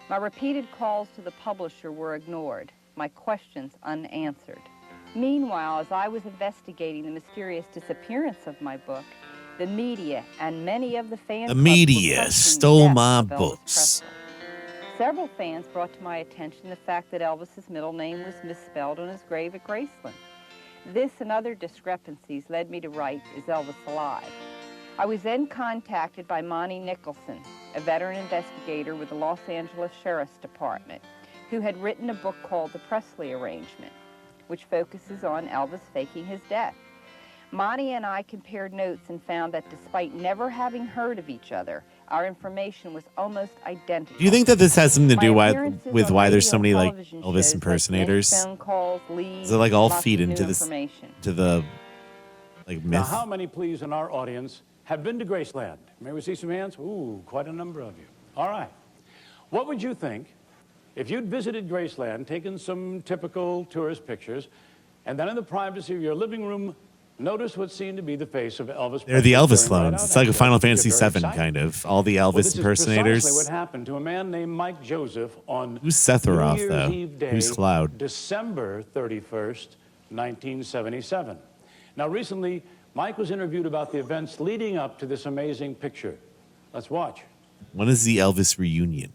My repeated calls to the publisher were ignored, my questions unanswered. Meanwhile, as I was investigating the mysterious disappearance of my book, the media and many of the fans The media stole my books. Several fans brought to my attention the fact that Elvis's middle name was misspelled on his grave at Graceland. This and other discrepancies led me to write Is Elvis Alive? I was then contacted by Monty Nicholson, a veteran investigator with the Los Angeles Sheriff's Department, who had written a book called The Presley Arrangement, which focuses on Elvis faking his death. Monty and I compared notes and found that despite never having heard of each other, our information was almost identical. Do you think that this has something to do with why there's so many like television Elvis shows, impersonators? like phone calls, leads, Does it like all lots feed of into new this information. to the like Now, myth? how many, please, in our audience have been to Graceland? May we see some hands? Ooh, quite a number of you. All right. What would you think if you'd visited Graceland, taken some typical tourist pictures, and then in the privacy of your living room, notice what seemed to be the face of Elvis. They're the Presley Elvis staring right clones. out It's like at a you. Final You're Fantasy very VII excited. kind of. All the Well, Elvis this is impersonators. precisely what happened to a man named Mike Joseph on Who's Sephiroth, New Year's though? Eve Day, Who's Cloud? December 31st, 1977. Now, recently, Mike was interviewed about the events leading up to this amazing picture. Let's watch. When is the Elvis reunion?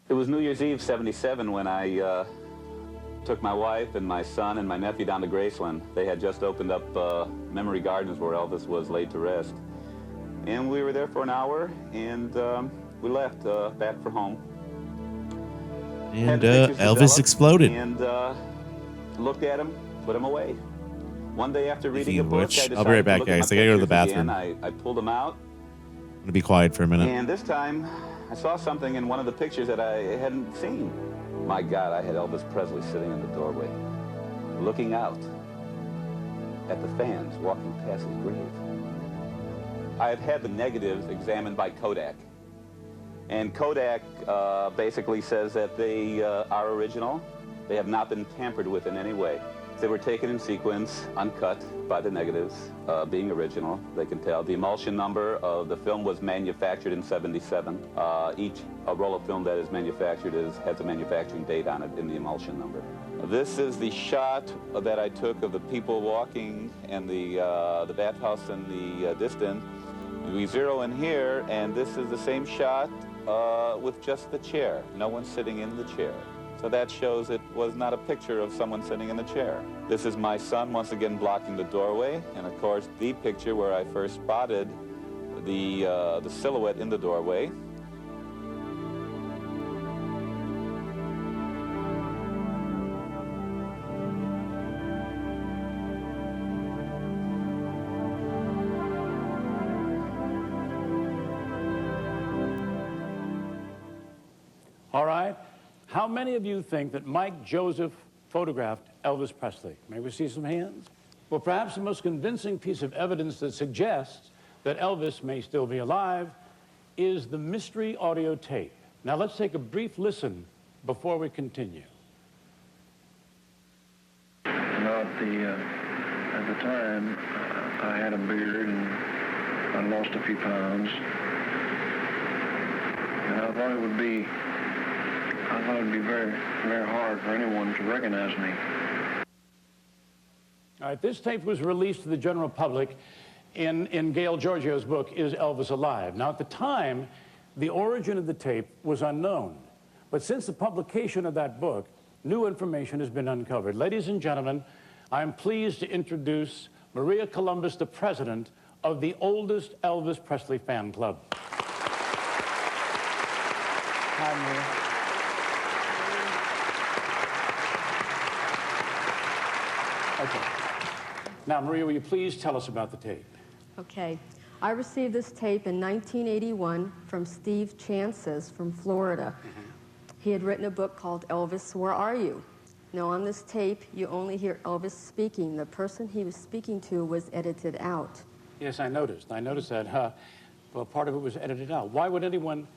It was New Year's Eve, 77, when I took my wife and my son and my nephew down to Graceland. They had just opened up Memory Gardens where Elvis was laid to rest. And we were there for an hour, and we left back for home. And Elvis exploded. And looked at him, put him away. One day after reading a Speaking of book, which, I decided I'll be right to back, look at guys. my I gotta go to the pictures bathroom. again. I pulled them out. I'm gonna be quiet for a minute. And this time, I saw something in one of the pictures that I hadn't seen. My God, I had Elvis Presley sitting in the doorway, looking out at the fans walking past his grave. I have had the negatives examined by Kodak. And Kodak basically says that they are original. They have not been tampered with in any way. They were taken in sequence, uncut by the negatives, being original. They can tell. The emulsion number of the film was manufactured in 77. Each roll of film that is manufactured has a manufacturing date on it in the emulsion number. This is the shot that I took of the people walking and the bathhouse in the distance. We zero in here, and this is the same shot with just the chair. No one sitting in the chair. So that shows it was not a picture of someone sitting in the chair. This is my son once again blocking the doorway, and of course the picture where I first spotted the silhouette in the doorway. All right. How many of you think that Mike Joseph photographed Elvis Presley? May we see some hands? Well, perhaps the most convincing piece of evidence that suggests that Elvis may still be alive is the mystery audio tape. Now, let's take a brief listen before we continue. At the time, I had a beard and I lost a few pounds. And I thought it would be very, very hard for anyone to recognize me. All right, this tape was released to the general public in Gail Giorgio's book, Is Elvis Alive? Now, at the time, the origin of the tape was unknown. But since the publication of that book, new information has been uncovered. Ladies and gentlemen, I'm pleased to introduce Maria Columbus, the president of the oldest Elvis Presley fan club. Hi, Maria. Okay. Now, Maria, will you please tell us about the tape? Okay. I received this tape in 1981 from Steve Chances from Florida. He had written a book called Elvis, Where Are You? Now, on this tape, you only hear Elvis speaking. The person he was speaking to was edited out. Yes, I noticed. I noticed that. Well, part of it was edited out. Why would anyone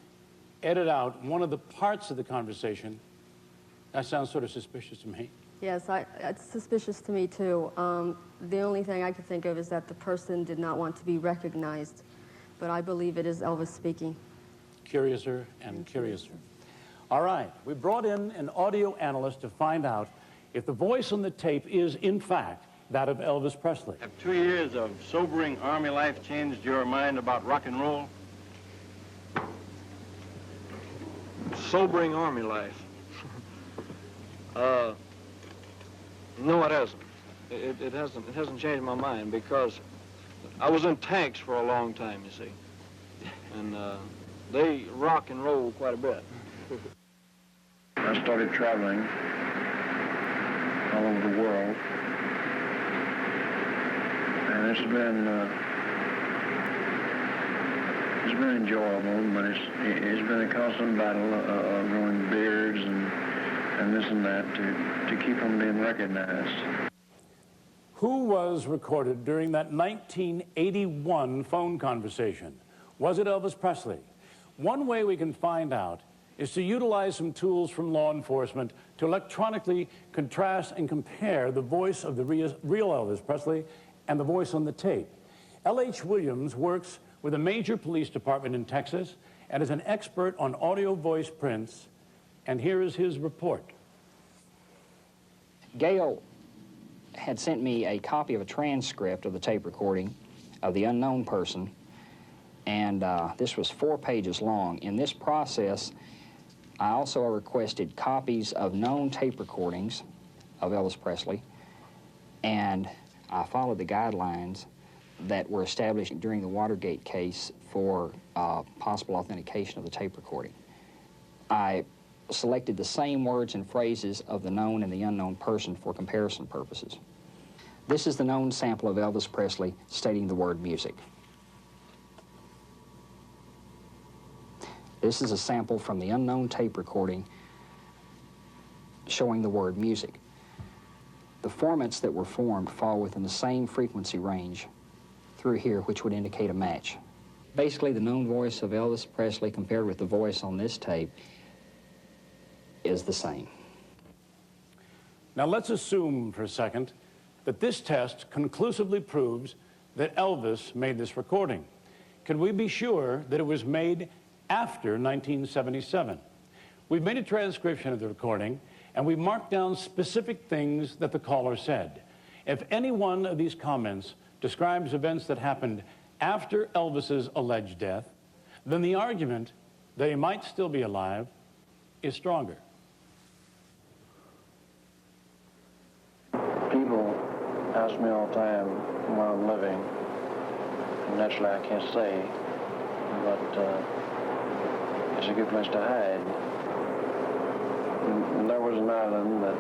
edit out one of the parts of the conversation? That sounds sort of suspicious to me. Yes, it's suspicious to me, too. The only thing I could think of is that the person did not want to be recognized. But I believe it is Elvis speaking. Curiouser and curiouser. All right, we brought in an audio analyst to find out if the voice on the tape is, in fact, that of Elvis Presley. Have 2 years of sobering Army life changed your mind about rock and roll? Sobering Army life. No, it hasn't. It hasn't changed my mind because I was in tanks for a long time, you see. And they rock and roll quite a bit. I started traveling all over the world. And it's been enjoyable, but it's been a constant battle of growing beards and this and that to keep from being recognized. Who was recorded during that 1981 phone conversation? Was it Elvis Presley? One way we can find out is to utilize some tools from law enforcement to electronically contrast and compare the voice of the real Elvis Presley and the voice on the tape. L.H. Williams works with a major police department in Texas and is an expert on audio voice prints. And here is his report. Gail had sent me a copy of a transcript of the tape recording of the unknown person, and this was 4 pages long. In this process, I also requested copies of known tape recordings of Elvis Presley, and I followed the guidelines that were established during the Watergate case for possible authentication of the tape recording. I selected the same words and phrases of the known and the unknown person for comparison purposes. This is the known sample of Elvis Presley stating the word music. This is a sample from the unknown tape recording showing the word music. The formats that were formed fall within the same frequency range through here, which would indicate a match. Basically, the known voice of Elvis Presley compared with the voice on this tape is the same. Now let's assume for a second that this test conclusively proves that Elvis made this recording. Can we be sure that it was made after 1977? We've made a transcription of the recording, and we marked down specific things that the caller said. If any one of these comments describes events that happened after Elvis's alleged death, then the argument that he might still be alive is stronger. People ask me all the time where I'm living, and naturally I can't say, but it's a good place to hide. And there was an island that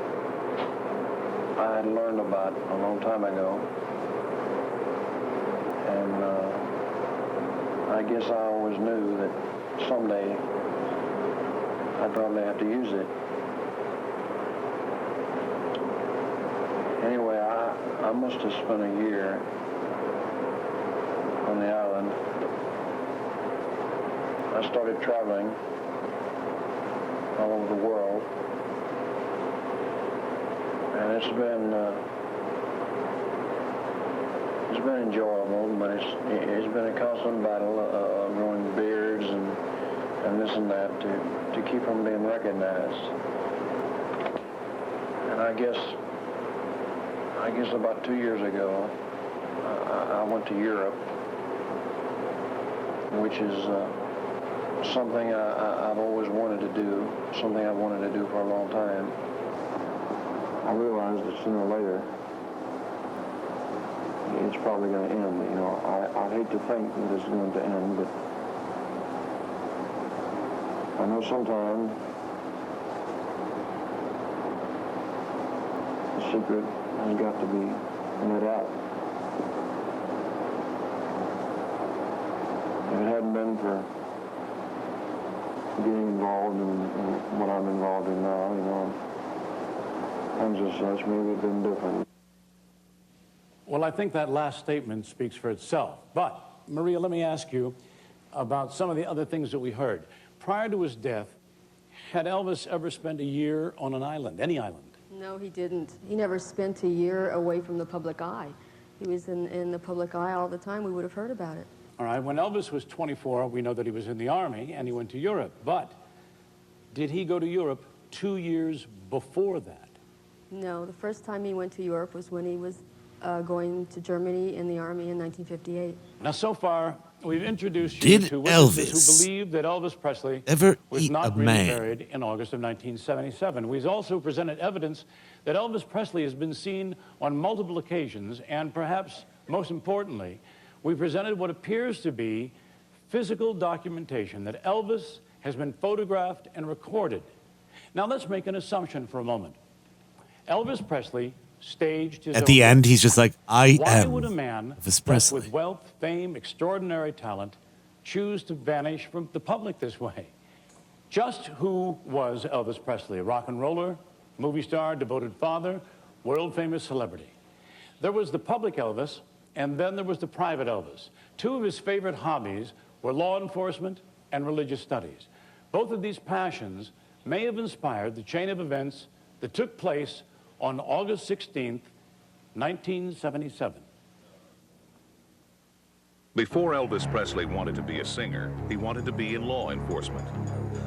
I had learned about a long time ago, and I guess I always knew that someday I'd probably have to use it. Anyway, I must have spent a year on the island. I started traveling all over the world, and it's been enjoyable, but it's been a constant battle of growing beards and this and that to keep from being recognized. And I guess about 2 years ago, I went to Europe, which is something I've always wanted to do, something I've wanted to do for a long time. I realized that sooner or later, it's probably going to end. You know, I hate to think that it's going to end, but I know sometime the secret has got to be let out. If it hadn't been for getting involved in what I'm involved in now, you know, things as such, maybe it'd been different. Well, I think that last statement speaks for itself. But, Maria, let me ask you about some of the other things that we heard. Prior to his death, had Elvis ever spent a year on an island, any island? No, he didn't. He never spent a year away from the public eye. He was in the public eye all the time. We would have heard about it. All right, when Elvis was 24, we know that he was in the Army and he went to Europe. But did he go to Europe 2 years before that? No, the first time he went to Europe was when he was going to Germany in the Army in 1958. Now, so far, we've introduced you to witnesses who believe that Elvis Presley was not really buried in August of 1977. We've also presented evidence that Elvis Presley has been seen on multiple occasions, and perhaps most importantly, we presented what appears to be physical documentation that Elvis has been photographed and recorded. Now, let's make an assumption for a moment. Elvis Presley staged his At the end, he's just like, I am Why would a man Elvis blessed Presley. with wealth, fame, extraordinary talent choose to vanish from the public this way? Just who was Elvis Presley? A rock and roller, movie star, devoted father, world-famous celebrity. There was the public Elvis, and then there was the private Elvis. Two of his favorite hobbies were law enforcement and religious studies. Both of these passions may have inspired the chain of events that took place on August 16th, 1977. Before Elvis Presley wanted to be a singer, he wanted to be in law enforcement.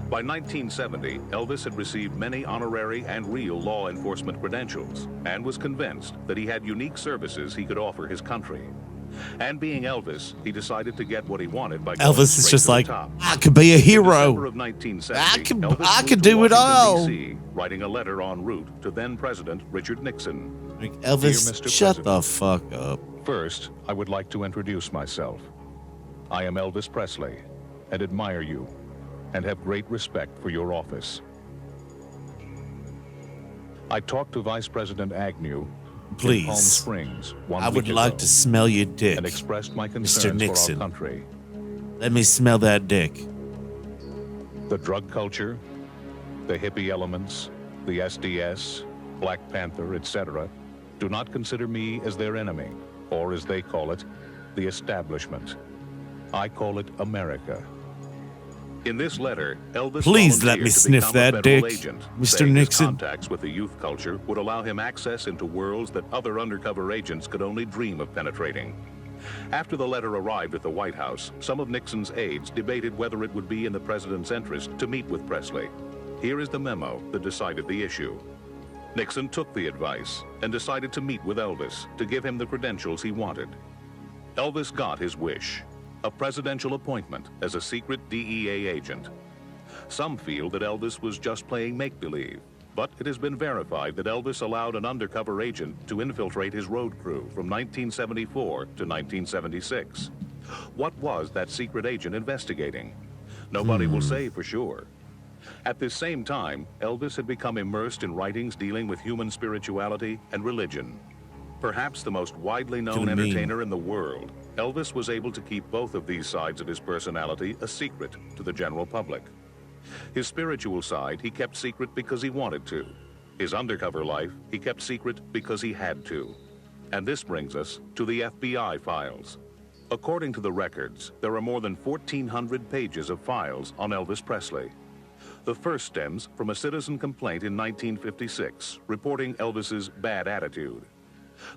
By 1970, Elvis had received many honorary and real law enforcement credentials and was convinced that he had unique services he could offer his country. And being Elvis, he decided to get what he wanted by going Elvis is straight just to the like, top. I could be a hero. In December of 1970, Elvis I moved could to do it Washington, all. D.C., writing a letter en route to then President Richard Nixon. Like, Dear Elvis, Mr. shut President, the fuck up. First, I would like to introduce myself. I am Elvis Presley and admire you and have great respect for your office. I talked to Vice President Agnew in Please. Palm Springs one I would week like ago to smell your dick, and expressed my Mr. concerns for Nixon. our country. Let me smell that dick. The drug culture, the hippie elements, the SDS, Black Panther, etc., do not consider me as their enemy, or as they call it, the establishment. I call it America. In this letter, Elvis Please let volunteered me to sniff become a that federal dick, agent, Mr. saying his Nixon. contacts with the youth culture would allow him access into worlds that other undercover agents could only dream of penetrating. After the letter arrived at the White House, some of Nixon's aides debated whether it would be in the president's interest to meet with Presley. Here is the memo that decided the issue. Nixon took the advice and decided to meet with Elvis to give him the credentials he wanted. Elvis got his wish, a presidential appointment as a secret DEA agent. Some feel that Elvis was just playing make-believe, but it has been verified that Elvis allowed an undercover agent to infiltrate his road crew from 1974 to 1976. What was that secret agent investigating? Nobody will say for sure. At this same time, Elvis had become immersed in writings dealing with human spirituality and religion. Perhaps the most widely known entertainer in the world, Elvis was able to keep both of these sides of his personality a secret to the general public. His spiritual side he kept secret because he wanted to. His undercover life he kept secret because he had to. And this brings us to the FBI files. According to the records, there are more than 1,400 pages of files on Elvis Presley. The first stems from a citizen complaint in 1956 reporting Elvis's bad attitude.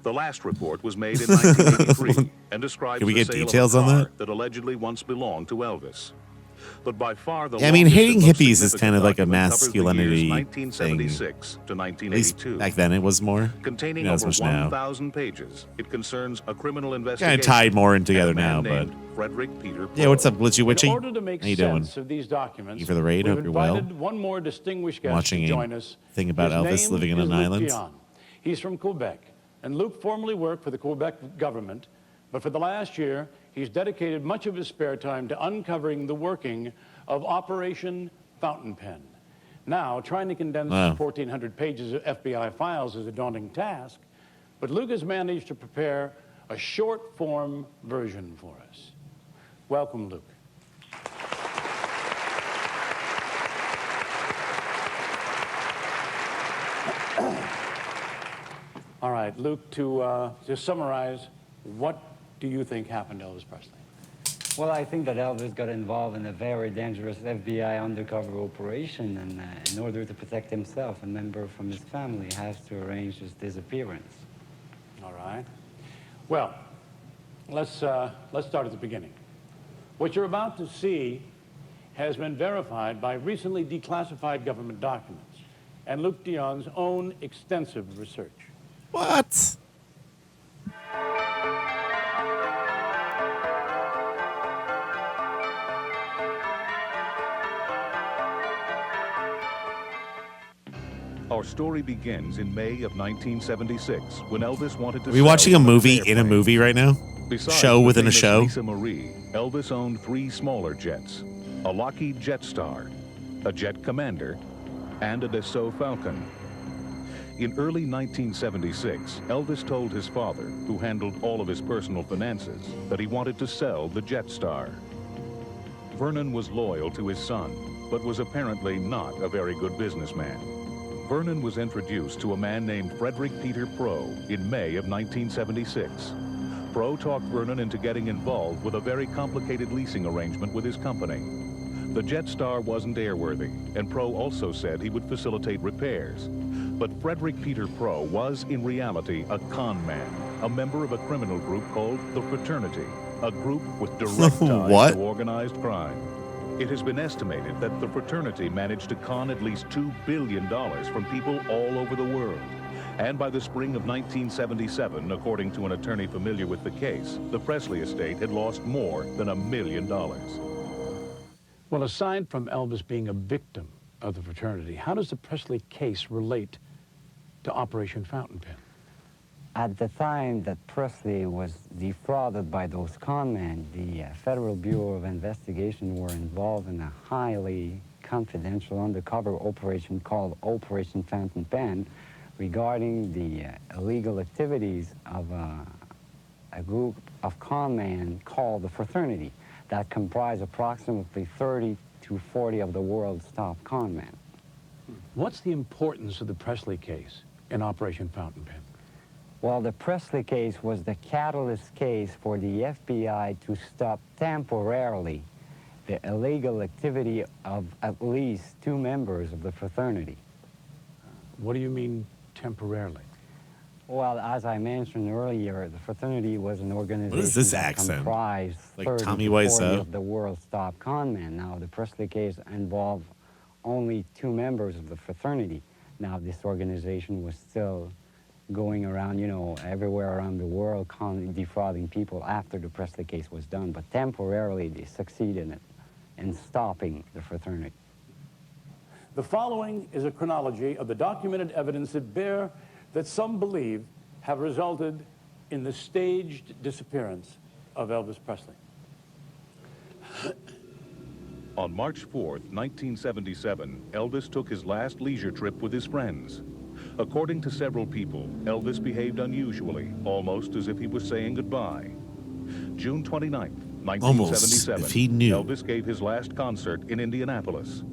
The last report was made in 1983 and describes Can we the get sale details of a on car that? that allegedly once belonged to Elvis. But by far the Yeah, I mean, longest hating and most hippies is kind of like a significant document covers the years masculinity 1976 thing. to At 1982. least back then it was more. Containing Not as over much now. 1,000 pages, it concerns a criminal Kind investigation. of tied more in and together a man now, but named Frederick Peter yeah. What's up, Glitchy Witchy? In How order to make you doing? sense of these documents, You for the raid? we've Hope you're well. invited one more distinguished guest Watching to a join us. thing about His Elvis name living on is an Luc island. Dion. He's from Quebec, and Luc formerly worked for the Quebec government, but for the last year, he's dedicated much of his spare time to uncovering the working of Operation Fountain Pen. Now, trying to condense 1,400 pages of FBI files is a daunting task, but Luc has managed to prepare a short-form version for us. Welcome, Luc. All right, Luc, to summarize, what do you think happened to Elvis Presley? Well, I think that Elvis got involved in a very dangerous FBI undercover operation, and in order to protect himself, a member from his family has to arrange his disappearance. All right. Well, let's start at the beginning. What you're about to see has been verified by recently declassified government documents and Luc Dion's own extensive research. What? Our story begins in May of 1976 when Elvis wanted to. Are we watching a movie in a movie right now? Besides Show the within a famous show? Lisa Marie, Elvis owned 3 smaller jets, a Lockheed Jetstar, a Jet Commander, and a Dassault Falcon. In early 1976, Elvis told his father, who handled all of his personal finances, that he wanted to sell the Jetstar. Vernon was loyal to his son, but was apparently not a very good businessman. Vernon was introduced to a man named Frederick Peter Pro in May of 1976. Pro talked Vernon into getting involved with a very complicated leasing arrangement with his company. The Jetstar wasn't airworthy, and Pro also said he would facilitate repairs. But Frederick Peter Pro was, in reality, a con man, a member of a criminal group called the Fraternity, a group with direct ties What? to organized crime. It has been estimated that the fraternity managed to con at least $2 billion from people all over the world. And by the spring of 1977, according to an attorney familiar with the case, the Presley estate had lost more than $1 million. Well, aside from Elvis being a victim of the fraternity, how does the Presley case relate to Operation Fountain Pen? At the time that Presley was defrauded by those con men, the Federal Bureau of Investigation were involved in a highly confidential undercover operation called Operation Fountain Pen regarding the illegal activities of a group of con men called the Fraternity that comprised approximately 30 to 40 of the world's top con men. What's the importance of the Presley case in Operation Fountain Pen? Well, the Presley case was the catalyst case for the FBI to stop temporarily the illegal activity of at least 2 members of the fraternity. What do you mean temporarily? Well, as I mentioned earlier, the fraternity was an organization What is this that accent? comprised Like 30 Tommy to 40 Wiseau? of the world's top con men. Now, the Presley case involved only 2 members of the fraternity. Now, this organization was still going around, you know, everywhere around the world, defrauding people after the Presley case was done. But temporarily, they succeeded in stopping the fraternity. The following is a chronology of the documented evidence that bear that some believe have resulted in the staged disappearance of Elvis Presley. On March 4th, 1977, Elvis took his last leisure trip with his friends. According to several people, Elvis behaved unusually, almost as if he was saying goodbye. June 29th, 1977, Almost, if he knew. Elvis gave his last concert in Indianapolis.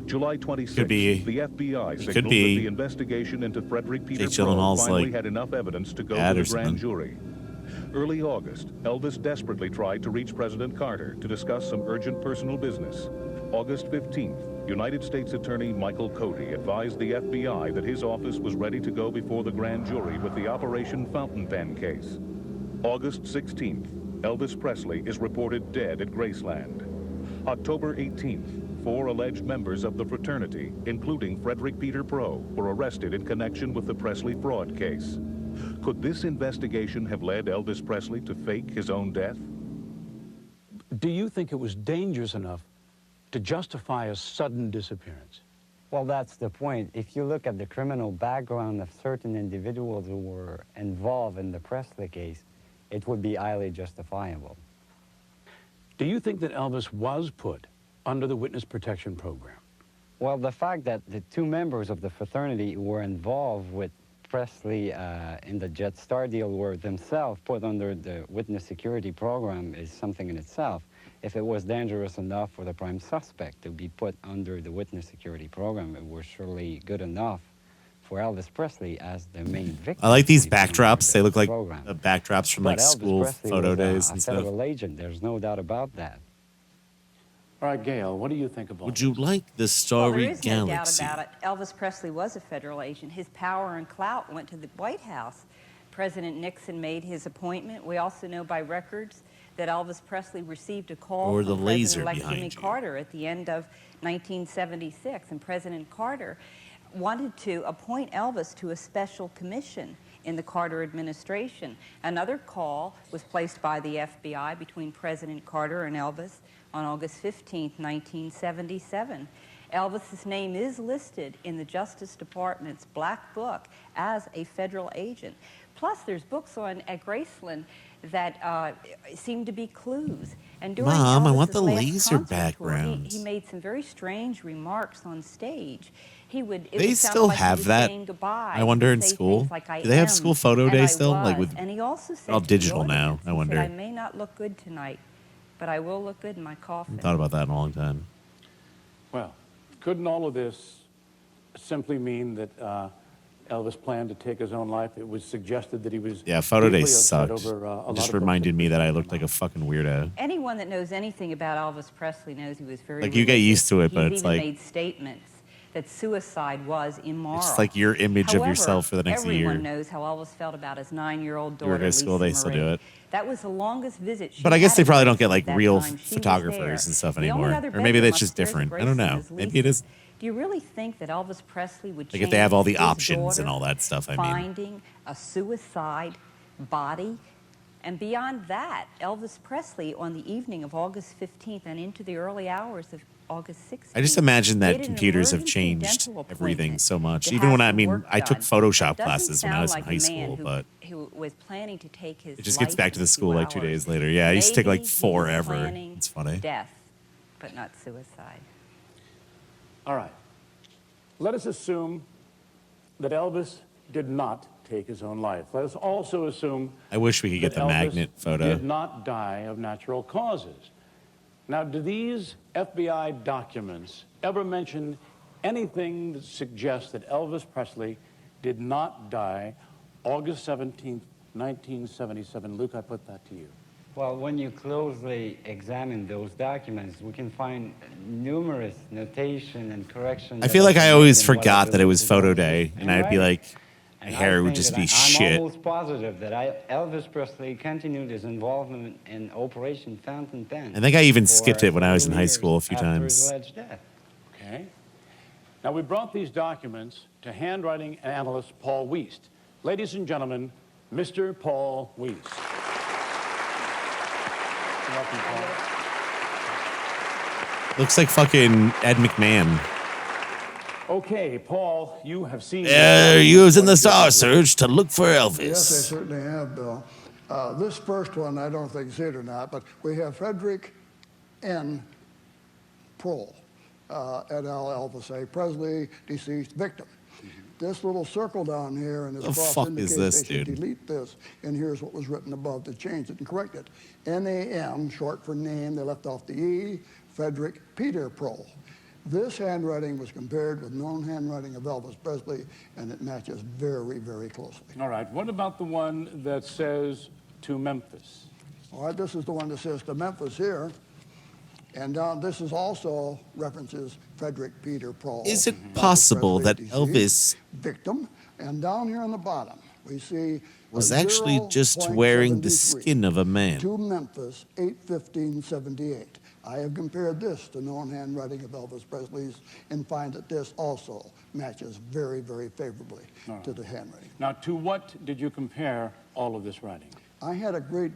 July 26th, Could be. the FBI It signaled could that be. the investigation into Frederick Peter Jake Pro Gyllenhaal's, finally like, had enough evidence to go dad to or the grand something. jury. Early August, Elvis desperately tried to reach President Carter to discuss some urgent personal business. August 15th, United States Attorney Michael Cody advised the FBI that his office was ready to go before the grand jury with the Operation Fountain Pen case. August 16th, Elvis Presley is reported dead at Graceland. October 18th, 4 alleged members of the fraternity, including Frederick Peter Pro, were arrested in connection with the Presley fraud case. Could this investigation have led Elvis Presley to fake his own death? Do you think it was dangerous enough to justify a sudden disappearance? Well, that's the point. If you look at the criminal background of certain individuals who were involved in the Presley case, it would be highly justifiable. Do you think that Elvis was put under the witness protection program? Well, the fact that the 2 members of the fraternity who were involved with Presley in the Jetstar deal were themselves put under the witness security program is something in itself. If it was dangerous enough for the prime suspect to be put under the witness security program, it was surely good enough for Elvis Presley as the main victim. I like these backdrops. They look like program. backdrops from But like Elvis school Presley photo was days a and stuff. federal agent. There's no doubt about that. All right, Gail, what do you think about Would you like the Well, Starry there is no doubt Galaxy? about it. Elvis Presley was a federal agent. His power and clout went to the White House. President Nixon made his appointment. We also know by records that Elvis Presley received a call Or the from laser President-elect Jimmy behind you. Carter at the end of 1976, and President Carter wanted to appoint Elvis to a special commission in the Carter administration. Another call was placed by the FBI between President Carter and Elvis on August 15, 1977. Elvis's name is listed in the Justice Department's Black Book as a federal agent. Plus, there's books at Graceland that seem to be clues. And during Mom, I want Elvis's the last laser concert tour, backgrounds. he made some very strange remarks on stage. It They would sound still like he have was that. saying goodbye. I wonder He'd in say school. things like, I Do they have am, school photo and day I still? Like was. with And he also said all to the digital now. audience, I he wonder. said, I may not look good tonight, but I will look good in my coffin. Thought about that in a long time. Well, couldn't all of this simply mean that Elvis planned to take his own life? It was suggested that he was Yeah, photo deeply days upset sucked. over, a It lot just of reminded me that I looked like a fucking weirdo. Anyone that knows anything about Elvis Presley knows he was very Like, you get religious. used to it, but He's it's even like- made statements that suicide was immoral. It's like your image of yourself for the next year. Everyone knows how Elvis felt about his 9-year-old daughter, You were in high school, Lisa they still do Marie. it. That was the longest visit she But I guess they had probably at don't get like that real time she was photographers there. and stuff The only anymore. other Or maybe bedroom that's just upstairs different. at I don't know. Graceland Maybe it is. Do you really think that Elvis Presley would Like change if they have all the his options and daughter all that stuff, I mean. finding a suicide body? And beyond that, Elvis Presley, on the evening of August 15th and into the early hours of August 16th, I just imagine that made an computers have emergency changed dental everything appointment so much. to Even have when I some mean, work I took done. Photoshop Doesn't classes when I sound was in like high a school, man but who was planning to take his it just gets back to the life in school 2 like 2 hours. days later. Yeah, it used to take like Maybe he was forever. planning It's funny. Death, but not suicide. All right. Let us assume that Elvis did not take his own life. Let us also assume I wish we could get that the Elvis magnet photo. did not die of natural causes. Now, do these FBI documents ever mention anything that suggests that Elvis Presley did not die August 17th, 1977? Luke, I put that to you. Well, when you closely examine those documents, we can find numerous notation and corrections. I feel like I always forgot that it was photo day, and I'd be like, my And hair I would think just that be I'm shit. almost positive that Elvis Presley continued his involvement in Operation Fountain Pen. I think I even for skipped it when I was in high years school a few after his times. alleged death. Okay. Now, we brought these documents to handwriting analyst Paul Wiest. Ladies and gentlemen, Mr. Paul Wiest. Welcome, Paul. Looks like fucking Ed McMahon. Okay, Paul, you have seen... Using the Star Search to look for Elvis. Yes, I certainly have, Bill. This first one, I don't think you see it or not, but we have Frederick N. Prohl, et al. Elvis A. Presley, deceased victim. This little circle down here and this The cross fuck indicates is this, they should dude? delete this, and here's what was written above to change it and correct it. N-A-M, short for name, they left off the E, Frederick Peter Prohl. This handwriting was compared with known handwriting of Elvis Presley, and it matches very, very closely. All right, what about the one that says to Memphis? All right, this is the one that says to Memphis here. And this is also references Frederick Peter Prohl. Is it Elvis possible Presley, that deceased Elvis victim? And down here on the bottom, we see was actually just wearing the skin of a man? To Memphis, 8/15/78. I have compared this to known handwriting of Elvis Presley's and find that this also matches very, very favorably to the handwriting. Now, to what did you compare all of this writing? I had a great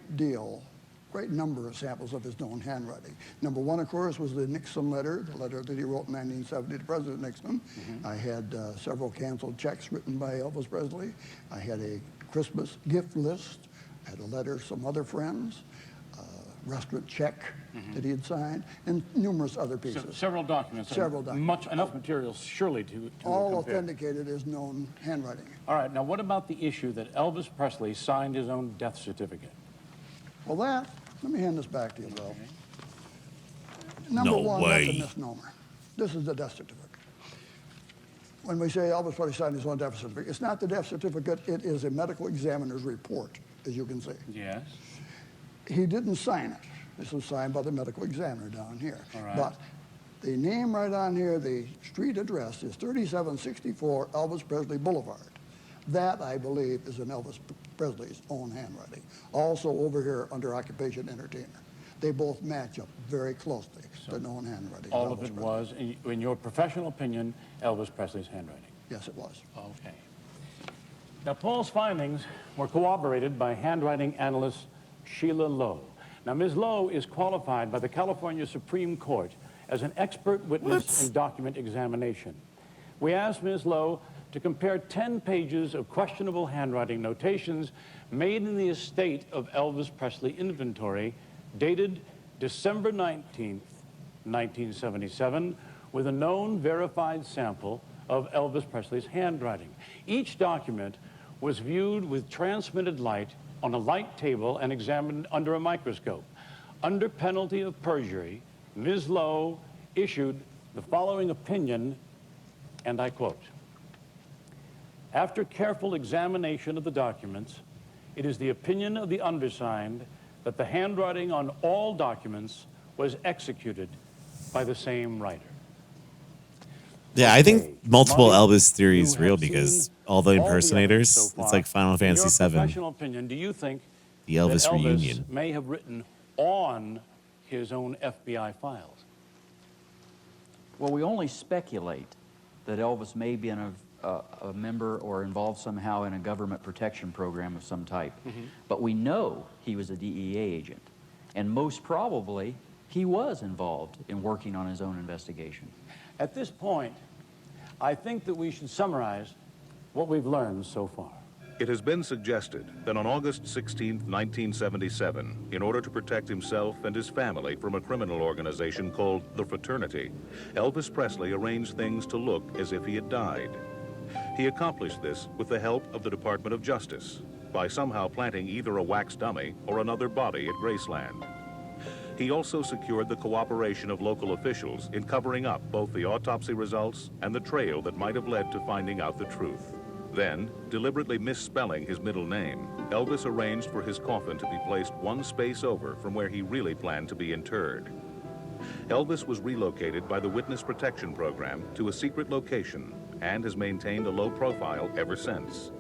number of samples of his known handwriting. Number one, of course, was the Nixon letter, the letter that he wrote in 1970 to President Nixon. I had several canceled checks written by Elvis Presley. I had a Christmas gift list. I had a letter to some other friends, restaurant check that he had signed, and numerous other pieces. Several documents. Several documents. Enough material, surely, to all compare. authenticated as known handwriting. All right, now what about the issue that Elvis Presley signed his own death certificate? Well, let me hand this back to you, Bill. Okay. Number No one, way. that's a misnomer. This is the death certificate. When we say Elvis Presley signed his own death certificate, it's not the death certificate, it is a medical examiner's report, as you can see. Yes. He didn't sign it. This was signed by the medical examiner down here. All right. But the name right on here, the street address is 3764 Elvis Presley Boulevard. That, I believe, is in Elvis Presley's own handwriting. Also over here under occupation entertainer. They both match up very closely to known handwriting. All of it was, in your professional opinion, Elvis Presley's handwriting? Yes, it was. Okay. Now, Paul's findings were corroborated by handwriting analyst Sheila Lowe. Now, Ms. Lowe is qualified by the California Supreme Court as an expert witness in document examination. We asked Ms. Lowe to compare 10 pages of questionable handwriting notations made in the estate of Elvis Presley inventory dated December 19th, 1977, with a known verified sample of Elvis Presley's handwriting. Each document was viewed with transmitted light on a light table and examined under a microscope. Under penalty of perjury, Ms. Lowe issued the following opinion, and I quote, "After careful examination of the documents, it is the opinion of the undersigned that the handwriting on all documents was executed by the same writer." Yeah, I think multiple Elvis theory is real because all the impersonators, it's like Final Fantasy VII. Professional opinion, do you think The Elvis that Elvis reunion. may have written on his own FBI files? Well, we only speculate that Elvis may be a member or involved somehow in a government protection program of some type. But we know he was a DEA agent. And most probably, he was involved in working on his own investigation. At this point, I think that we should summarize what we've learned so far. It has been suggested that on August 16, 1977, in order to protect himself and his family from a criminal organization called the Fraternity, Elvis Presley arranged things to look as if he had died. He accomplished this with the help of the Department of Justice by somehow planting either a wax dummy or another body at Graceland. He also secured the cooperation of local officials in covering up both the autopsy results and the trail that might have led to finding out the truth. Then, deliberately misspelling his middle name, Elvis arranged for his coffin to be placed one space over from where he really planned to be interred. Elvis was relocated by the Witness Protection Program to a secret location and has maintained a low profile ever since.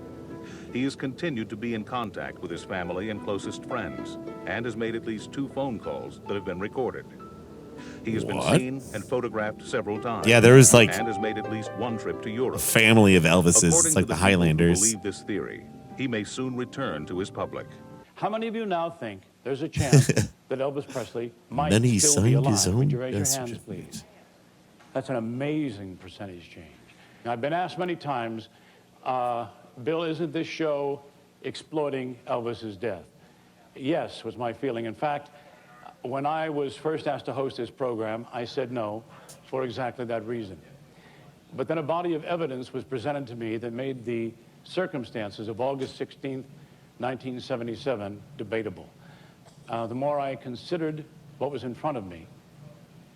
He has continued to be in contact with his family and closest friends and has made at least 2 phone calls that have been recorded. He has been seen and photographed several times. Yeah, there was like and has made at least 1 trip to Europe. a family of Elvises. According It's like to the people who Highlanders. believe this theory, he may soon return to his public. How many of you now think there's a chance that Elvis Presley might Then he still be signed alive? his own Would you raise your death hands, please? That's an amazing percentage change. Now, I've been asked many times, Bill, isn't this show exploiting Elvis's death? Yes, was my feeling. In fact, when I was first asked to host this program, I said no for exactly that reason. But then a body of evidence was presented to me that made the circumstances of August 16th, 1977 debatable. The more I considered what was in front of me,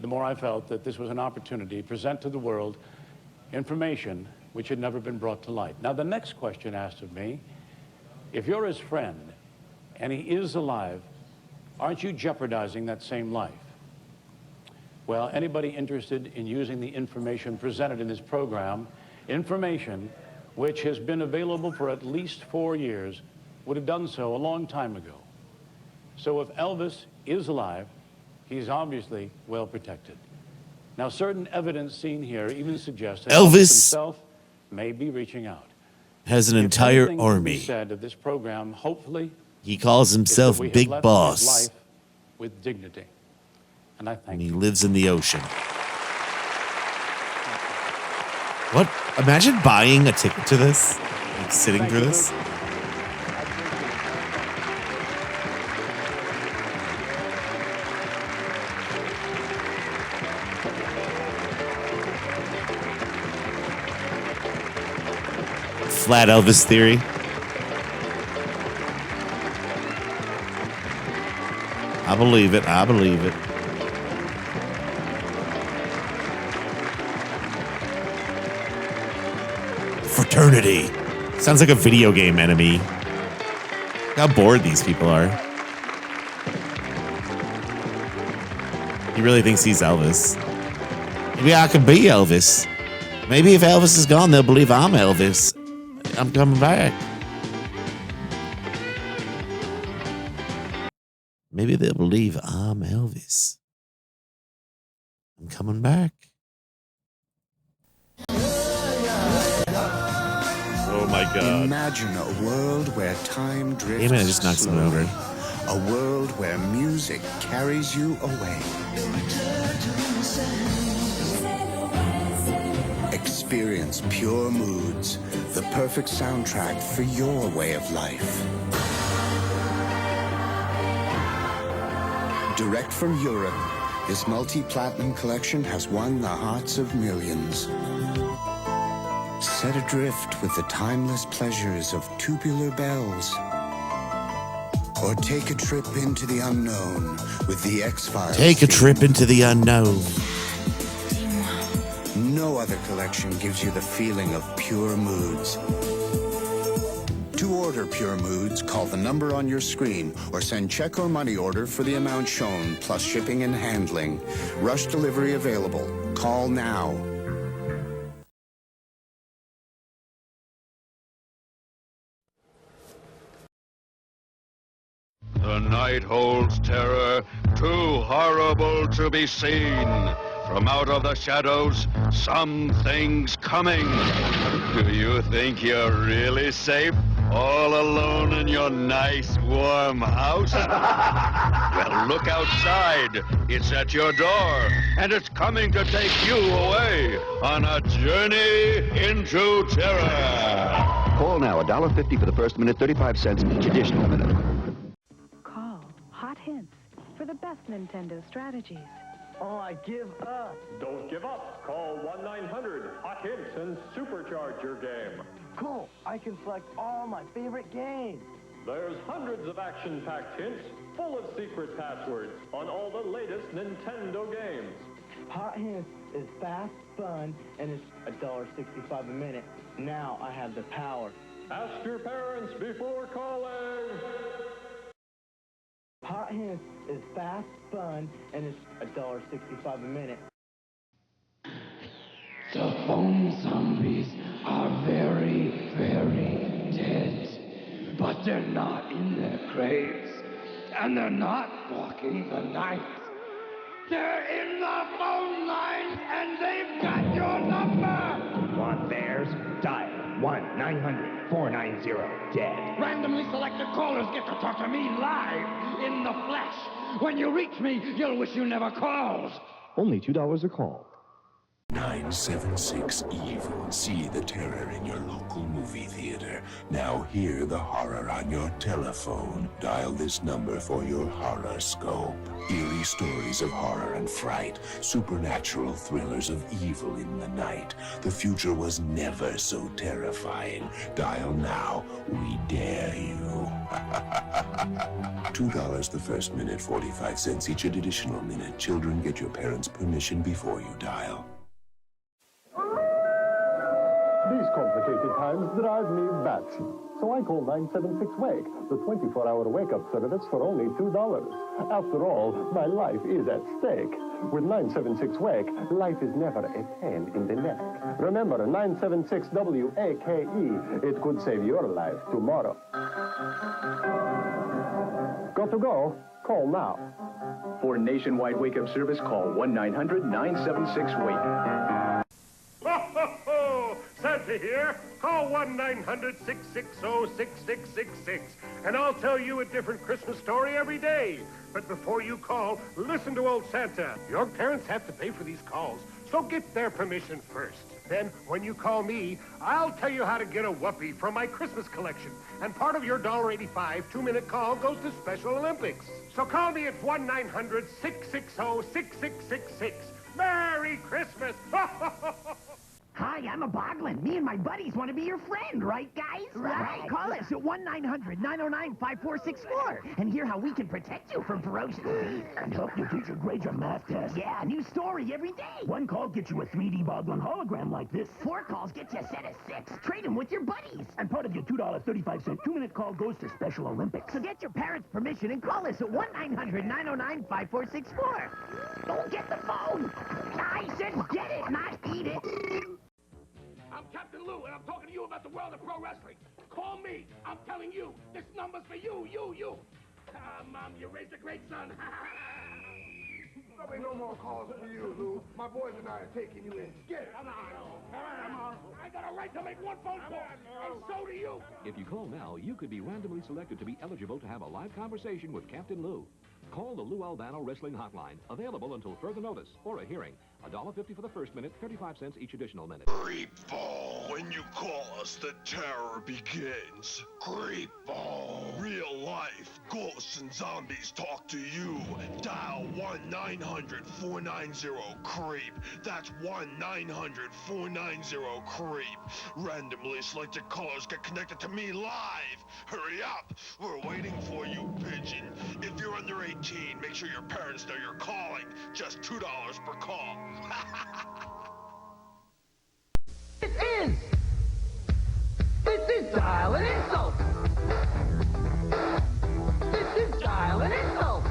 the more I felt that this was an opportunity to present to the world information which had never been brought to light. Now, the next question asked of me, if you're his friend and he is alive, aren't you jeopardizing that same life? Well, anybody interested in using the information presented in this program, information which has been available for at least 4 years, would have done so a long time ago. So if Elvis is alive, he's obviously well protected. Now, certain evidence seen here even suggests that Elvis himself may be reaching out. Has an entire Everything army. we said of this program, hopefully, He calls is that himself we have Big left his Boss. life with dignity. And I thank And he you. lives in the ocean. What? Imagine buying a ticket to this, like sitting through this. Flat Elvis theory. I believe it. I believe it. Fraternity. Sounds like a video game enemy. Look how bored these people are. He really thinks he's Elvis. Maybe I could be Elvis. Maybe if Elvis is gone, they'll believe I'm Elvis. I'm coming back. Maybe they'll believe I'm Elvis. I'm coming back. Oh my God. Imagine a world where time drifts Damn it, I just knocked someone over. A world where music carries you away. Experience pure moods, the perfect soundtrack for your way of life. Direct from Europe, this multi-platinum collection has won the hearts of millions. Set adrift with the timeless pleasures of tubular bells. Or take a trip into the unknown with the X-Files. Take a trip into the unknown. No other collection gives you the feeling of pure moods. To order Pure Moods, call the number on your screen or send check or money order for the amount shown, plus shipping and handling. Rush delivery available. Call now. The night holds terror too horrible to be seen. From out of the shadows, something's coming. Do you think you're really safe all alone in your nice warm house? Well, look outside. It's at your door, and it's coming to take you away on a journey into terror. Call now, $1.50 for the first minute, 35 cents each additional minute. Call Hot Hints for the best Nintendo strategies. Oh, I give up. Don't give up. Call 1-900-HOT-HINTS and supercharge your game. Cool. I can select all my favorite games. There's hundreds of action-packed hints full of secret passwords on all the latest Nintendo games. Hot Hints is fast, fun, and it's $1.65 a minute. Now I have the power. Ask your parents before calling. Hot Hints is fast, fun, and it's $1.65 a minute. The foam zombies are very, very dead. But they're not in their graves. And they're not walking the night. They're in the phone lines and they've got your number! Want theirs? Dial 1-900-490-DEAD. Randomly selected callers get to talk to me live, in the flesh. When you reach me, you'll wish you never called. Only $2 a call. 976 Evil. See the terror in your local movie theater. Now hear the horror on your telephone. Dial this number for your horoscope. Eerie stories of horror and fright. Supernatural thrillers of evil in the night. The future was never so terrifying. Dial now. We dare you. $2 the first minute, 45 cents each additional minute. Children, get your parents' permission before you dial. These complicated times drive me batty. So I call 976-WAKE, the 24-hour wake-up service for only $2. After all, my life is at stake. With 976-WAKE, life is never a pain in the neck. Remember, 976-WAKE. It could save your life tomorrow. Got to go? Call now. For nationwide wake-up service, call 1-900-976-WAKE. Santa here. Call 1-900-660-6666, and I'll tell you a different Christmas story every day. But before you call, listen to old Santa. Your parents have to pay for these calls, so get their permission first. Then, when you call me, I'll tell you how to get a whoopee from my Christmas collection. And part of your $1.85 two-minute call goes to Special Olympics. So call me at 1-900-660-6666. Merry Christmas! Hi, I'm a Boglin. Me and my buddies want to be your friend, right, guys? Right. Call us at 1-900-909-5464 and hear how we can protect you from ferocious beasts. And help you teach your grade your math test. Yeah, new story every day. One call gets you a 3D Boglin hologram like this. 4 calls get you a set of 6. Trade them with your buddies. And part of your $2.35 two-minute call goes to Special Olympics. So get your parents' permission and call us at 1-900-909-5464. Don't get the phone. I said get it, not eat it. I'm Captain Lou, and I'm talking to you about the world of pro wrestling. Call me. I'm telling you, this number's for you. Mom, you raised a great son. There'll be no more calls for you, Lou. My boys and I are taking you in. Get it. Come on. I got a right to make one phone call, and so do you. If you call now, you could be randomly selected to be eligible to have a live conversation with Captain Lou. Call the Lou Albano Wrestling Hotline, available until further notice, or a hearing. $1.50 for the first minute, 35 cents each additional minute. Creepball. When you call us, the terror begins. Creepball. Real life. Ghosts and zombies talk to you. Dial 1-900-490-CREEP. That's 1-900-490-CREEP. Randomly selected callers get connected to me live. Hurry up. We're waiting for you, pigeon. If you're under 18, make sure your parents know you're calling. Just $2 per call. This is Dial an Insult. This is Dial an Insult.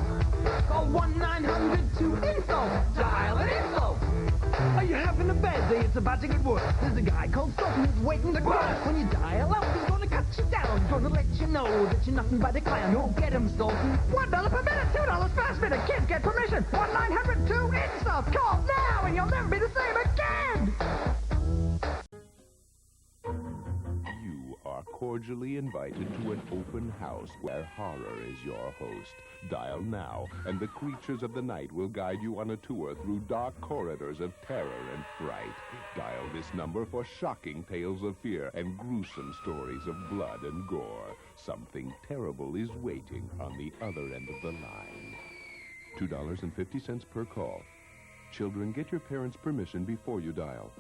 Call 1-900-2-INSULT. Dial an Insult. Are you having a bad day? It's about to get worse. There's a guy called Sultan who's waiting to crash. When you dial out, he's going to cut Sit down, gonna let you know that you're nothing but a clown. You'll get insults. $1 per minute, $2 fast minute. Kids get permission. 1-900-2-INSULT. Call now and you'll never be the same again. You are cordially invited to an open house where horror is your host. Dial now, and the creatures of the night will guide you on a tour through dark corridors of terror and fright. Dial this number for shocking tales of fear and gruesome stories of blood and gore. Something terrible is waiting on the other end of the line. $2.50 per call. Children, get your parents' permission before you dial.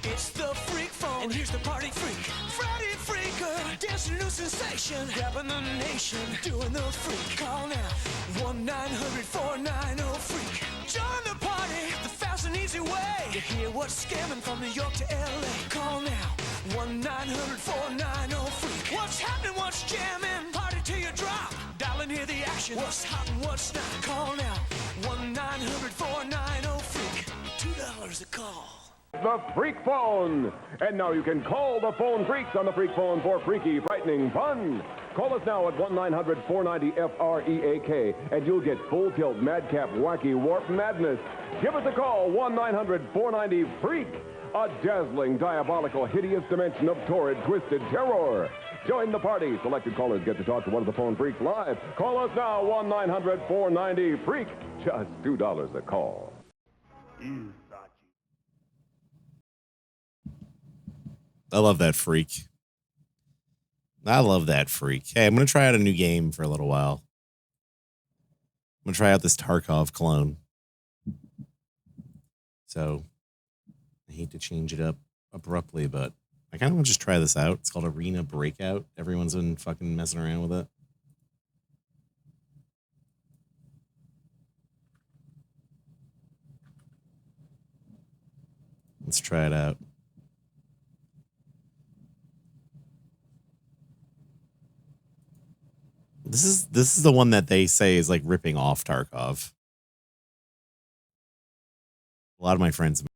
It's the freak phone, and here's the party freak. Friday freaker, dancing new sensation, grabbing the nation, doing the freak. Call now, 1-900-490-FREAK. Join the party, the fast and easy way to hear what's scamming from New York to L.A. Call now, 1-900-490-FREAK. What's happening, what's jamming, party till you drop. Dial and hear the action, what's hot and what's not. Call now, 1-900-490-FREAK. $2 a call. The Freak Phone. And now you can call the phone freaks on the Freak Phone for freaky, frightening fun. Call us now at 1-900-490-FREAK, and you'll get full tilt, madcap, wacky, warp madness. Give us a call, 1-900-490-FREAK. A dazzling, diabolical, hideous dimension of torrid, twisted terror. Join the party. Selected callers get to talk to one of the phone freaks live. Call us now, 1-900-490-FREAK. Just $2 a call. I love that freak. I love that freak. Hey, I'm going to try out a new game for a little while. I'm going to try out this Tarkov clone. So, I hate to change it up abruptly, but I kind of want to just try this out. It's called Arena Breakout. Everyone's been fucking messing around with it. Let's try it out. This is the one that they say is like ripping off Tarkov. A lot of my friends